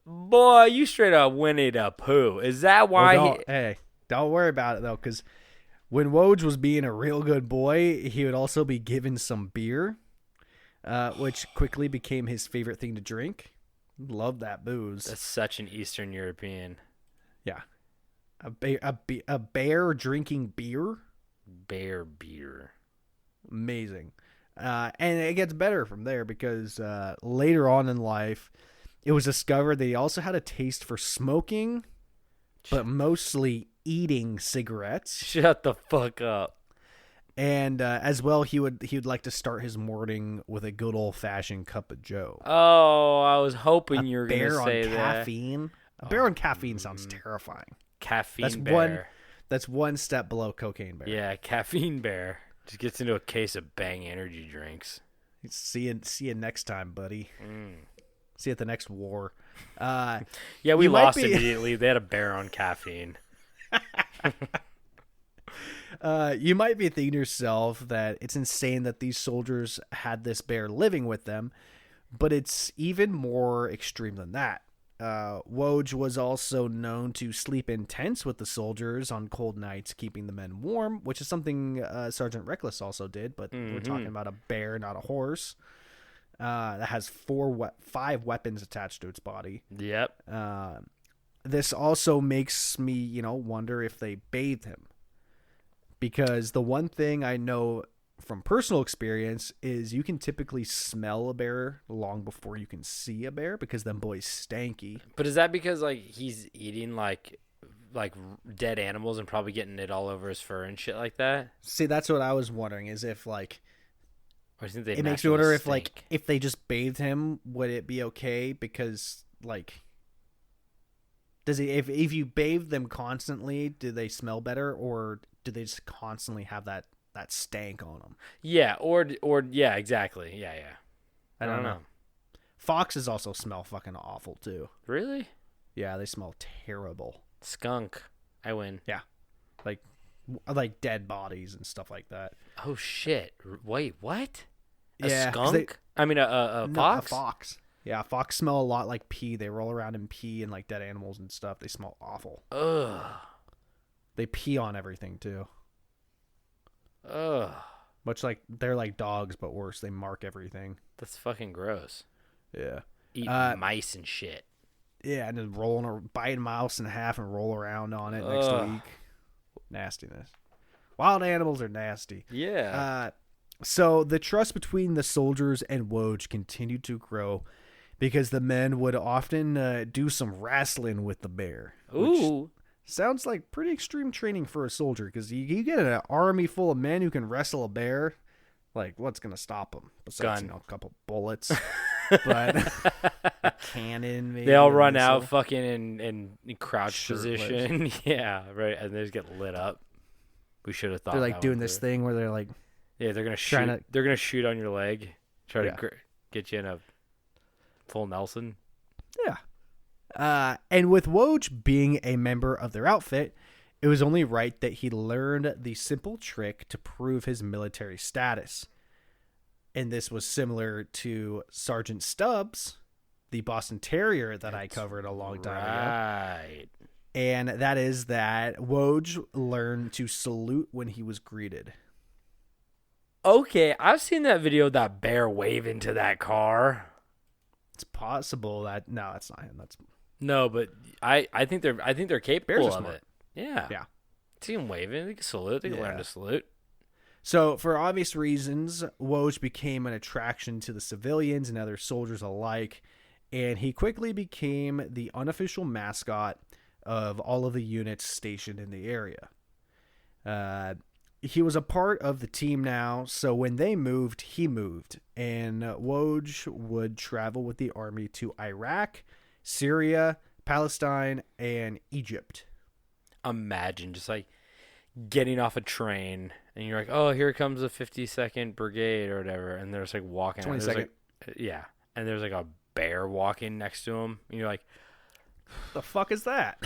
Boy, you straight up Winnie the Pooh. Is that why? Hey, don't worry about it though, because when Woj was being a real good boy, he would also be given some beer, which quickly became his favorite thing to drink. Love that booze. That's such an Eastern European. Yeah, a bear drinking beer. Bear beer. Amazing. And it gets better from there because later on in life, it was discovered that he also had a taste for smoking, but mostly eating cigarettes. Shut the fuck up. And as well, he would like to start his morning with a good old fashioned cup of Joe. Oh, I was hoping you were going to Bear on say that. caffeine. A bear on caffeine sounds terrifying. Caffeine bear. That's one step below cocaine bear. Yeah, caffeine bear. Just gets into a case of Bang energy drinks. See you next time, buddy. See you at the next war. Yeah, we You might lost be- immediately. They had a bear on caffeine. You might be thinking to yourself that it's insane that these soldiers had this bear living with them, but it's even more extreme than that. Woj was also known to sleep in tents with the soldiers on cold nights, keeping the men warm, which is something Sergeant Reckless also did, but we're talking about a bear, not a horse, that has 5 weapons attached to its body. Yep. This also makes me, wonder if they bathed him. Because the one thing I know from personal experience is you can typically smell a bear long before you can see a bear because them boys stanky. But is that because like he's eating like dead animals and probably getting it all over his fur and shit like that? See, that's what I was wondering is if like Or do you think they it makes me naturally wonder if stink? like if they just bathed him, would it be okay? Because like does he if you bathe them constantly, do they smell better or do they just constantly have that that stank on them. Yeah, or yeah, exactly. Yeah. I don't know. Foxes also smell fucking awful too. Really? Yeah, they smell terrible. Skunk. I win. Yeah, like dead bodies and stuff like that. Oh shit! Wait, what? A Yeah, 'cause skunk? I mean, a No, fox. a fox. Yeah, fox smell a lot like pee. They roll around in pee and like dead animals and stuff. They smell awful. Ugh. They pee on everything too. Ugh. Much like they're like dogs, but worse. They mark everything. That's fucking gross. Yeah. Eat mice and shit. Yeah, and then bite a mouse in half and roll around on it next week. Nastiness. Wild animals are nasty. Yeah. So the trust between the soldiers and Woj continued to grow because the men would often do some wrestling with the bear. Ooh. Sounds like pretty extreme training for a soldier because you get an army full of men who can wrestle a bear. Like, what's going to stop them? Besides, Gun. a couple bullets. But a cannon, maybe. They all run out fucking in crouch Shirtless. position. Yeah, right. And they just get lit up. We should have thought They're like that doing one this through. thing where they're like, Yeah, they're gonna trying shoot. They're gonna shoot on your leg. Try Yeah. to get you in a full Nelson. yeah. And with Woj being a member of their outfit, it was only right that he learned the simple trick to prove his military status. And this was similar to Sergeant Stubbs, the Boston Terrier that I covered a long time ago. Right. And that is that Woj learned to salute when he was greeted. Okay, I've seen that video of that bear waving to that car. It's possible that no, that's not him. That's No, but I think they're Bears capable are of smart. it. Yeah. Yeah. See them waving. They can salute. They can learn Yeah. to salute. So, for obvious reasons, Woj became an attraction to the civilians and other soldiers alike, and he quickly became the unofficial mascot of all of the units stationed in the area. He was a part of the team now, so when they moved, he moved, and Woj would travel with the army to Iraq, Syria, Palestine, and Egypt. Imagine just like getting off a train and you're like, oh, here comes the 52nd Brigade or whatever, and they're just like walking. 22nd. Like, yeah, and there's like a bear walking next to them, and you're like, The fuck is that?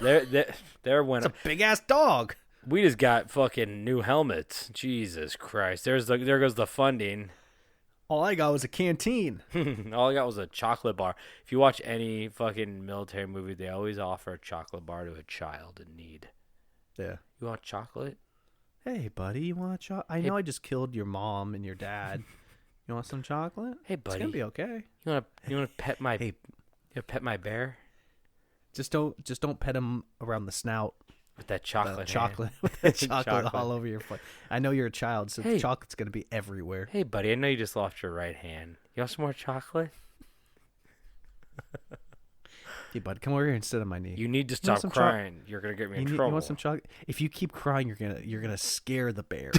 there went. It's a big ass dog. We just got fucking new helmets. Jesus Christ! There goes the funding. All I got was a canteen. All I got was a chocolate bar. If you watch any fucking military movie, they always offer a chocolate bar to a child in need. Yeah. You want chocolate? Hey, buddy, you want chocolate? I know I just killed your mom and your dad. You want some chocolate? Hey, buddy. It's gonna be okay. You want to pet my Hey. you wanna pet my bear Just don't pet him around the snout. with that chocolate? hand. Chocolate with that chocolate Chocolate. all over your foot. I know you're a child, so Hey. the chocolate's gonna be everywhere. Hey, buddy, I know you just lost your right hand. You want some more chocolate? Hey, bud, come over here and sit on my knee. You need to want stop some crying. You're gonna get me in trouble. You want some chocolate? If you keep crying, you're gonna scare the bear,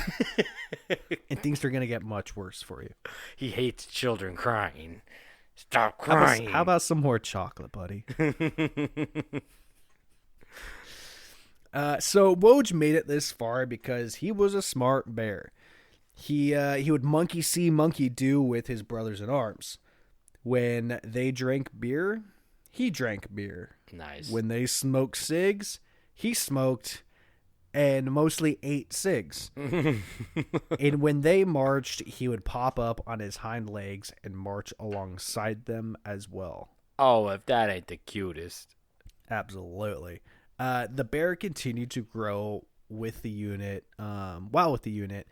and things are gonna get much worse for you. He hates children crying. Stop How about, crying. how about some more chocolate, buddy? So Woj made it this far because he was a smart bear. He would monkey see, monkey do with his brothers in arms. When they drank beer, he drank beer. Nice. When they smoked cigs, he smoked and mostly ate cigs. And when they marched, he would pop up on his hind legs and march alongside them as well. Oh, if that ain't the cutest. Absolutely. The bear continued to grow with the unit, while with the unit.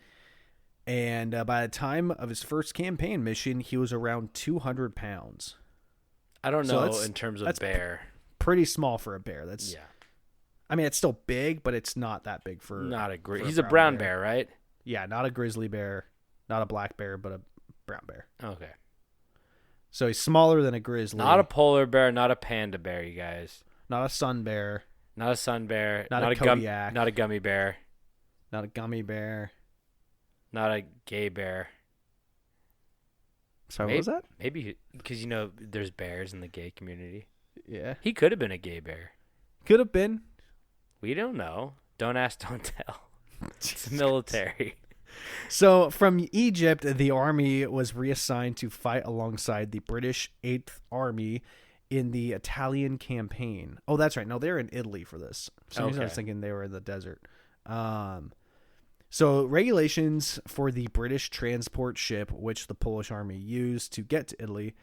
And by the time of his first campaign mission, he was around 200 pounds. I don't So know that's- in terms of that's bear. Pretty small for a bear. That's Yeah. I mean, it's still big, but it's not that big for Not a for great. He's a brown bear, right? Yeah, not a grizzly bear, not a black bear, but a brown bear. Okay. So he's smaller than a grizzly. Not a polar bear, not a panda bear, you guys. not a sun bear, Not a sun bear. Not a Kodiak. Not a gummy bear. not a gummy bear. Not a gay bear. Sorry, what was that? Maybe because there's bears in the gay community. Yeah, He could have been a gay bear. could have been. We don't know. Don't ask, don't tell. It's military. So from Egypt, the army was reassigned to fight alongside the British 8th Army in the Italian campaign. Oh, that's right. No, they're in Italy for this. For some reason I was thinking they were in the desert. So regulations for the British transport ship, which the Polish army used to get to Italy,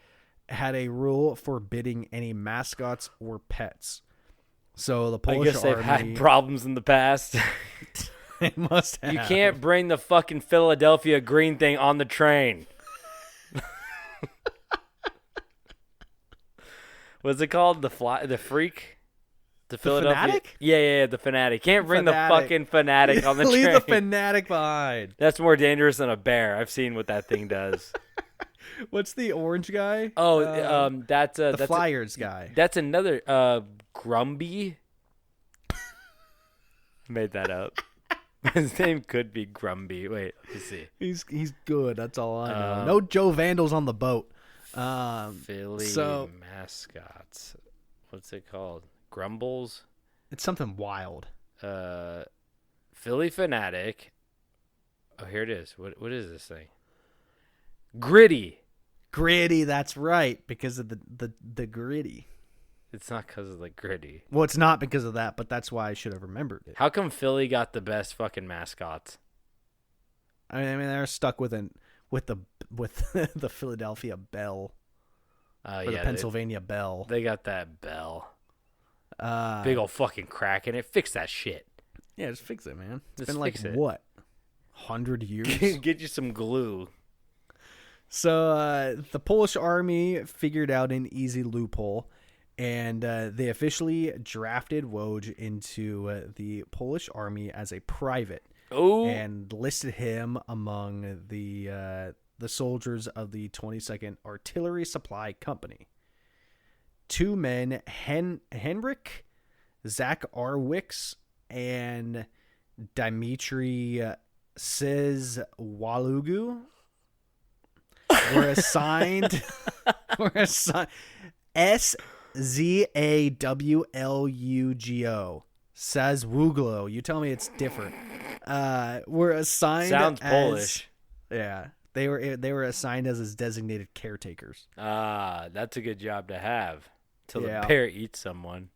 had a rule forbidding any mascots or pets. So the Polish I guess they've army had problems in the past. they must have. You can't bring the fucking Philadelphia green thing on the train. What's it called? The freak? The Philadelphia fanatic? Yeah, the fanatic. Can't bring Fanatic. the fucking fanatic on the train. Leave the fanatic behind. That's more dangerous than a bear. I've seen what that thing does. What's the orange guy? That's the Flyers guy. That's another Grumby. Made that up. His name could be Grumby. Wait, let's see. He's good. That's all I know. No Joe Vandals on the boat. Philly mascots. What's it called? Grumbles? It's something wild. Philly Fanatic. Oh, here it is. What is this thing? Gritty. Gritty, that's right, because of the gritty. It's not because of the gritty. Well, it's not because of that, but that's why I should have remembered it. How come Philly got the best fucking mascots? I mean they're stuck with the the Philadelphia Bell. Or the Pennsylvania Bell. They got that bell. Big old fucking crack in it. Fix that shit. Yeah, just fix it, man. It's Just been like, fix it. what, 100 years? Get you some glue. So the Polish army figured out an easy loophole, and they officially drafted Woj into the Polish army as a private. Oh, And listed him among the soldiers of the 22nd Artillery Supply Company. Two men, Henrik Zakharowicz and Dmitry Szezwalugu, were assigned Szawlugo. Szezwuglo. You tell me it's different. Were assigned. Sounds as, Polish. Yeah, they were assigned as his designated caretakers. That's a good job to have. Till Yeah. the bear eats someone.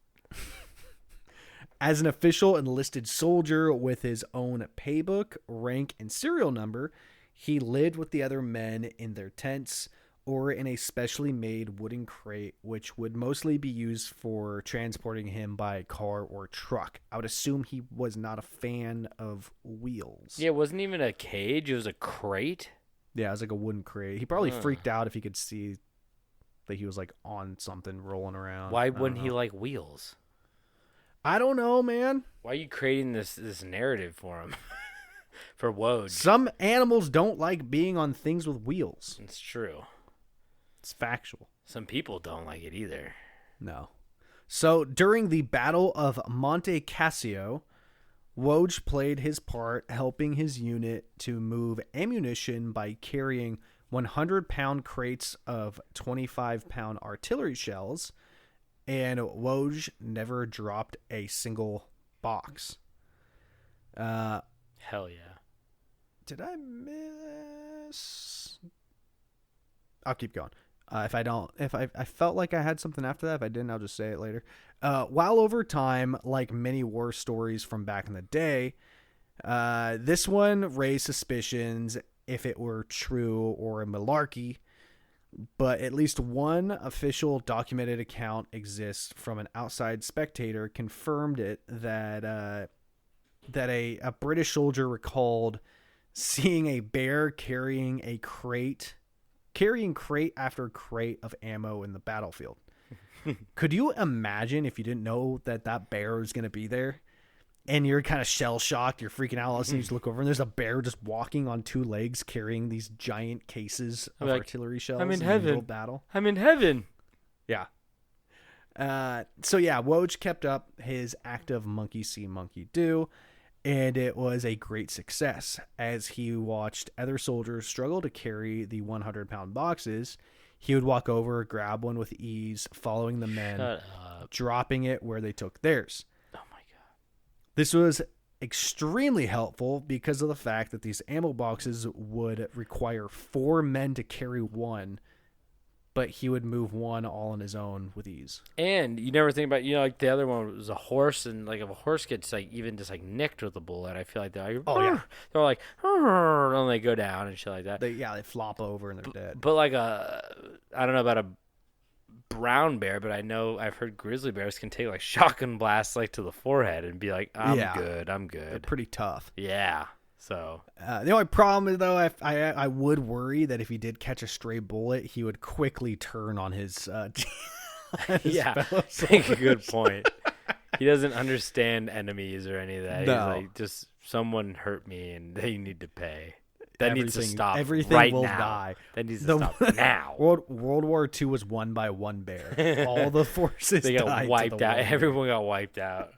As an official enlisted soldier with his own paybook, rank, and serial number, he lived with the other men in their tents or in a specially made wooden crate, which would mostly be used for transporting him by car or truck. I would assume he was not a fan of wheels. Yeah, it wasn't even a cage. It was a crate. Yeah, it was like a wooden crate. He probably freaked out if he could see that he was like on something rolling around. Why wouldn't he like wheels? I don't know, man. Why are you creating this narrative for him? For Woj. Some animals don't like being on things with wheels. It's true. It's factual. Some people don't like it either. No. So during the Battle of Monte Cassio, Woj played his part helping his unit to move ammunition by carrying 100-pound crates of 25-pound artillery shells, and Woj never dropped a single box. Hell yeah. Did I miss? I'll keep going. If I felt like I had something after that. If I didn't, I'll just say it later. While over time, like many war stories from back in the day, this one raised suspicions if it were true or a malarkey, but at least one official documented account exists from an outside spectator confirmed it that a British soldier recalled seeing a bear carrying crate after crate of ammo in the battlefield. Could you imagine if you didn't know that bear was going to be there? And you're kind of shell-shocked, you're freaking out, all of a sudden you just look over and there's a bear just walking on two legs carrying these giant cases of artillery shells I'm in the heaven. middle of battle. I'm in heaven. Yeah. So yeah, Woj kept up his active monkey see, monkey do, and it was a great success. As he watched other soldiers struggle to carry the 100-pound boxes, he would walk over, grab one with ease, following the men, Shut up. dropping it where they took theirs. Oh my god. This was extremely helpful because of the fact that these ammo boxes would require 4 men to carry one, but he would move one all on his own with ease. And you never think about, like the other one was a horse, and like if a horse gets like even just like nicked with a bullet, I feel like they're like, they're like, and they go down and shit like that. They flop over and they're dead. But like I don't know about a brown bear, but I've heard grizzly bears can take like shotgun blasts like to the forehead and be like, I'm good. They're pretty tough. Yeah. So the only problem is, though, I would worry that if he did catch a stray bullet, he would quickly turn on his yeah, make a good point. He doesn't understand enemies or any of that. No. He's like, just someone hurt me and they need to pay. That needs to stop. Everything right will now. die. That needs to stop now. World War II was won by one bear. All the forces they got died wiped to the out. one Everyone got wiped out.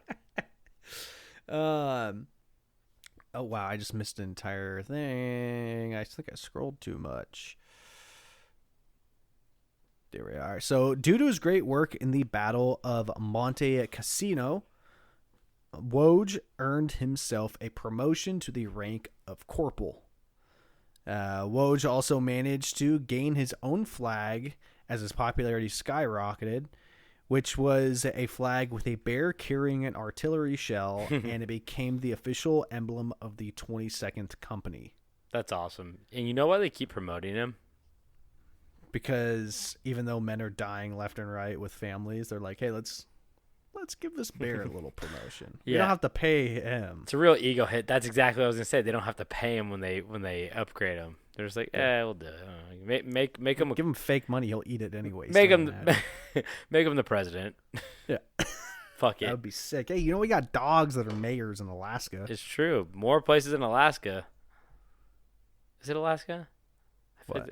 Oh wow! I just missed an entire thing. I think I scrolled too much. There we are. So, due to his great work in the Battle of Monte Cassino, Woj earned himself a promotion to the rank of corporal. Woj also managed to gain his own flag as his popularity skyrocketed, which was a flag with a bear carrying an artillery shell, and it became the official emblem of the 22nd Company. That's awesome. And you know why they keep promoting him? Because even though men are dying left and right with families, they're like, hey, let's give this bear a little promotion. Yeah. We don't have to pay him. It's a real ego hit. That's exactly what I was gonna say. They don't have to pay him when they upgrade him. They're just like, we'll do it. Make him Give him fake money, he'll eat it anyways. make him make him the president. Yeah. Fuck That it. would be sick. Hey, we got dogs that are mayors in Alaska. It's true. More places in Alaska. Is it Alaska?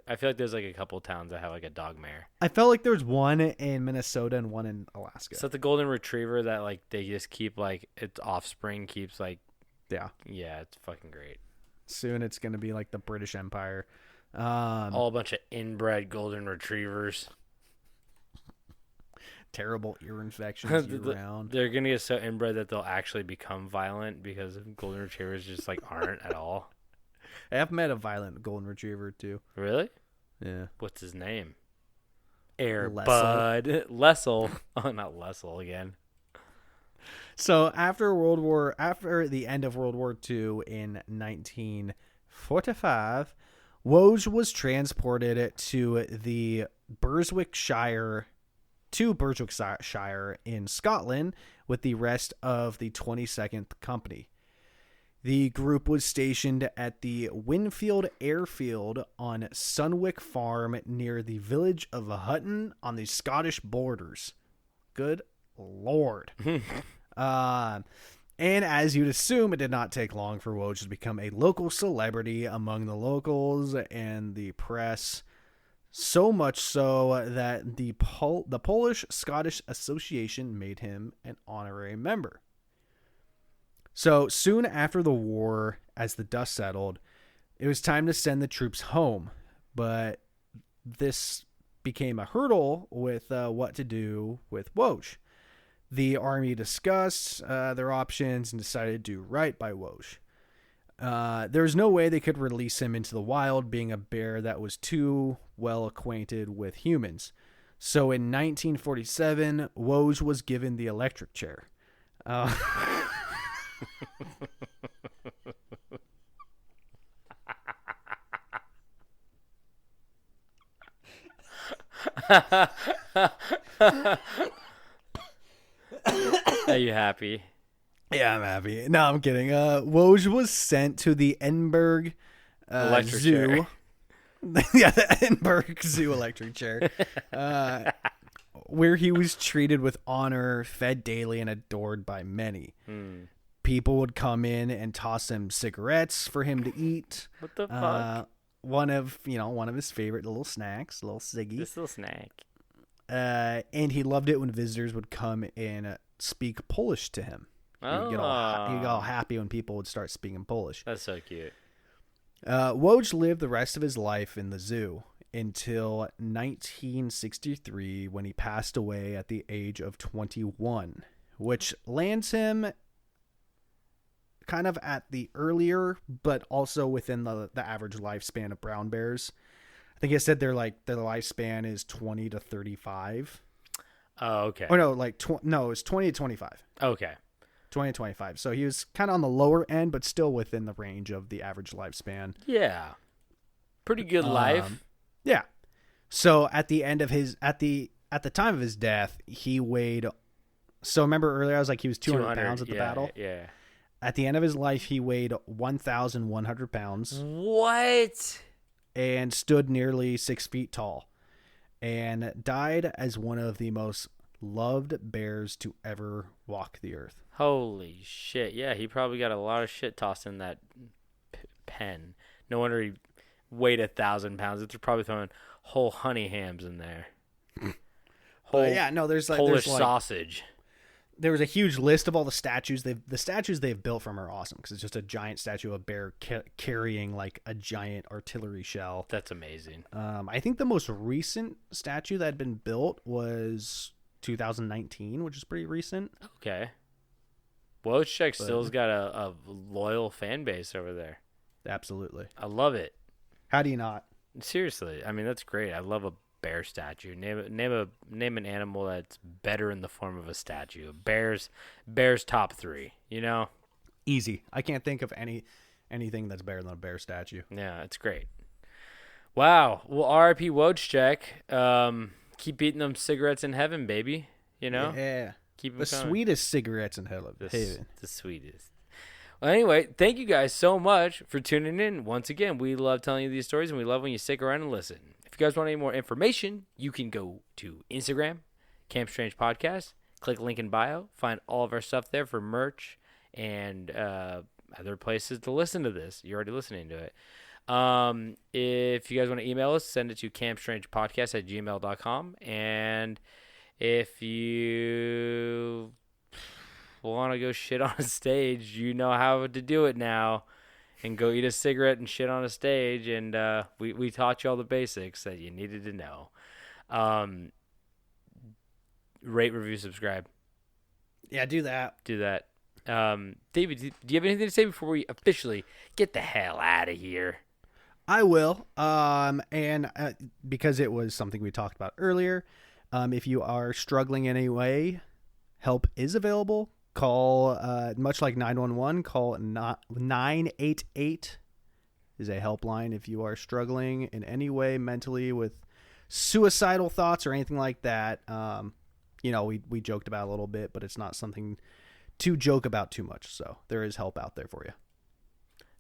I feel like there's like a couple towns that have like a dog mayor. I felt like there's one in Minnesota and one in Alaska. Is that the golden retriever that like they just keep like its offspring keeps like Yeah. Yeah, it's fucking great. Soon it's going to be like the British Empire. All a bunch of inbred golden retrievers. Terrible ear infections year-round. They're going to get so inbred that they'll actually become violent because golden retrievers just like aren't at all. I've met a violent golden retriever too. Really? Yeah. What's his name? Air Lessel. Bud. Lessel. Oh, not Lessel again. So after the end of World War II in 1945, Woj was transported to Burswick Shire in Scotland with the rest of the 22nd Company. The group was stationed at the Winfield Airfield on Sunwick Farm near the village of Hutton on the Scottish borders. Good Lord. And as you'd assume, it did not take long for Woj to become a local celebrity among the locals and the press. So much so that the Polish-Scottish Association made him an honorary member. So soon after the war, as the dust settled, it was time to send the troops home. But this became a hurdle with what to do with Woj. The army discussed their options and decided to do right by Woj. There was no way they could release him into the wild, being a bear that was too well acquainted with humans. So in 1947, Woj was given the electric chair. Are you happy? Yeah, I'm happy. No, I'm kidding. Woj was sent to the Edinburgh Electric Zoo. chair. Yeah, the Edinburgh Zoo electric chair. Where he was treated with honor, fed daily, and adored by many. People would come in and toss him cigarettes for him to eat. What the fuck? One of his favorite little snacks, little ciggy. This little snack. And he loved it when visitors would come and speak Polish to him. He'd get all happy when people would start speaking Polish. That's so cute. Woj lived the rest of his life in the zoo until 1963 when he passed away at the age of 21, which lands him kind of at the earlier, but also within the average lifespan of brown bears. I think it said their lifespan is 20 to 35. Oh, okay. Or no, no, it's 20 to 25. Okay. 20 to 25. So he was kind of on the lower end, but still within the range of the average lifespan. Yeah. Pretty good life. Yeah. So at the end of at the time of his death, he weighed. So remember earlier I was like he was 200 pounds at the battle. Yeah. At the end of his life, he weighed 1,100 pounds. What? And stood nearly 6 feet tall, and died as one of the most loved bears to ever walk the earth. Holy shit. Yeah, he probably got a lot of shit tossed in that pen. No wonder he weighed 1,000 pounds. They're probably throwing whole honey hams in there. There's Polish sausage. There was a huge list of all the statues. The statues they've built from are awesome because it's just a giant statue of a bear carrying like a giant artillery shell. That's amazing. I think the most recent statue that had been built was 2019, which is pretty recent. Okay. Wojtek still's got a loyal fan base over there. Absolutely. I love it. How do you not? Seriously, I mean that's great. I love a bear statue. Name an animal that's better in the form of a statue. Bears top 3. You know, easy. I can't think of anything that's better than a bear statue. Yeah, it's great. Wow. Well, R.I.P. Wojtek. Keep eating them cigarettes in heaven, baby. You know. Yeah. Keep them the coming. Sweetest cigarettes in heaven. The sweetest. Well, anyway, thank you guys so much for tuning in. Once again, we love telling you these stories, and we love when you stick around and listen. If you guys want any more information, you can go to Instagram, Camp Strange Podcast. Click link in bio. Find all of our stuff there for merch and other places to listen to this. You're already listening to it. If you guys want to email us, send it to campstrangepodcast@gmail.com. And if you want to go shit on a stage, you know how to do it now. And go eat a cigarette and shit on a stage. And we taught you all the basics that you needed to know. Rate, review, subscribe. Yeah, do that. Do that. David, do you have anything to say before we officially get the hell out of here? I will. And because it was something we talked about earlier, if you are struggling in any way, help is available. Call, much like 911, call 988 is a helpline if you are struggling in any way mentally with suicidal thoughts or anything like that. We joked about it a little bit, but it's not something to joke about too much. So there is help out there for you.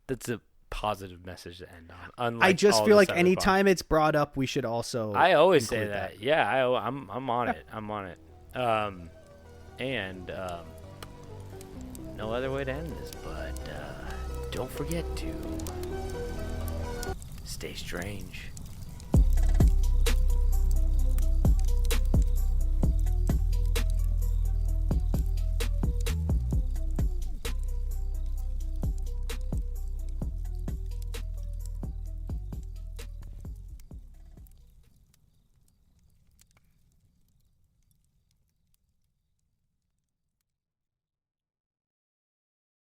That's a positive message to end on. I just feel like anytime it's brought up, we should also. I always say that. Yeah, I'm on it. I'm on it. No other way to end this, but don't forget to stay strange.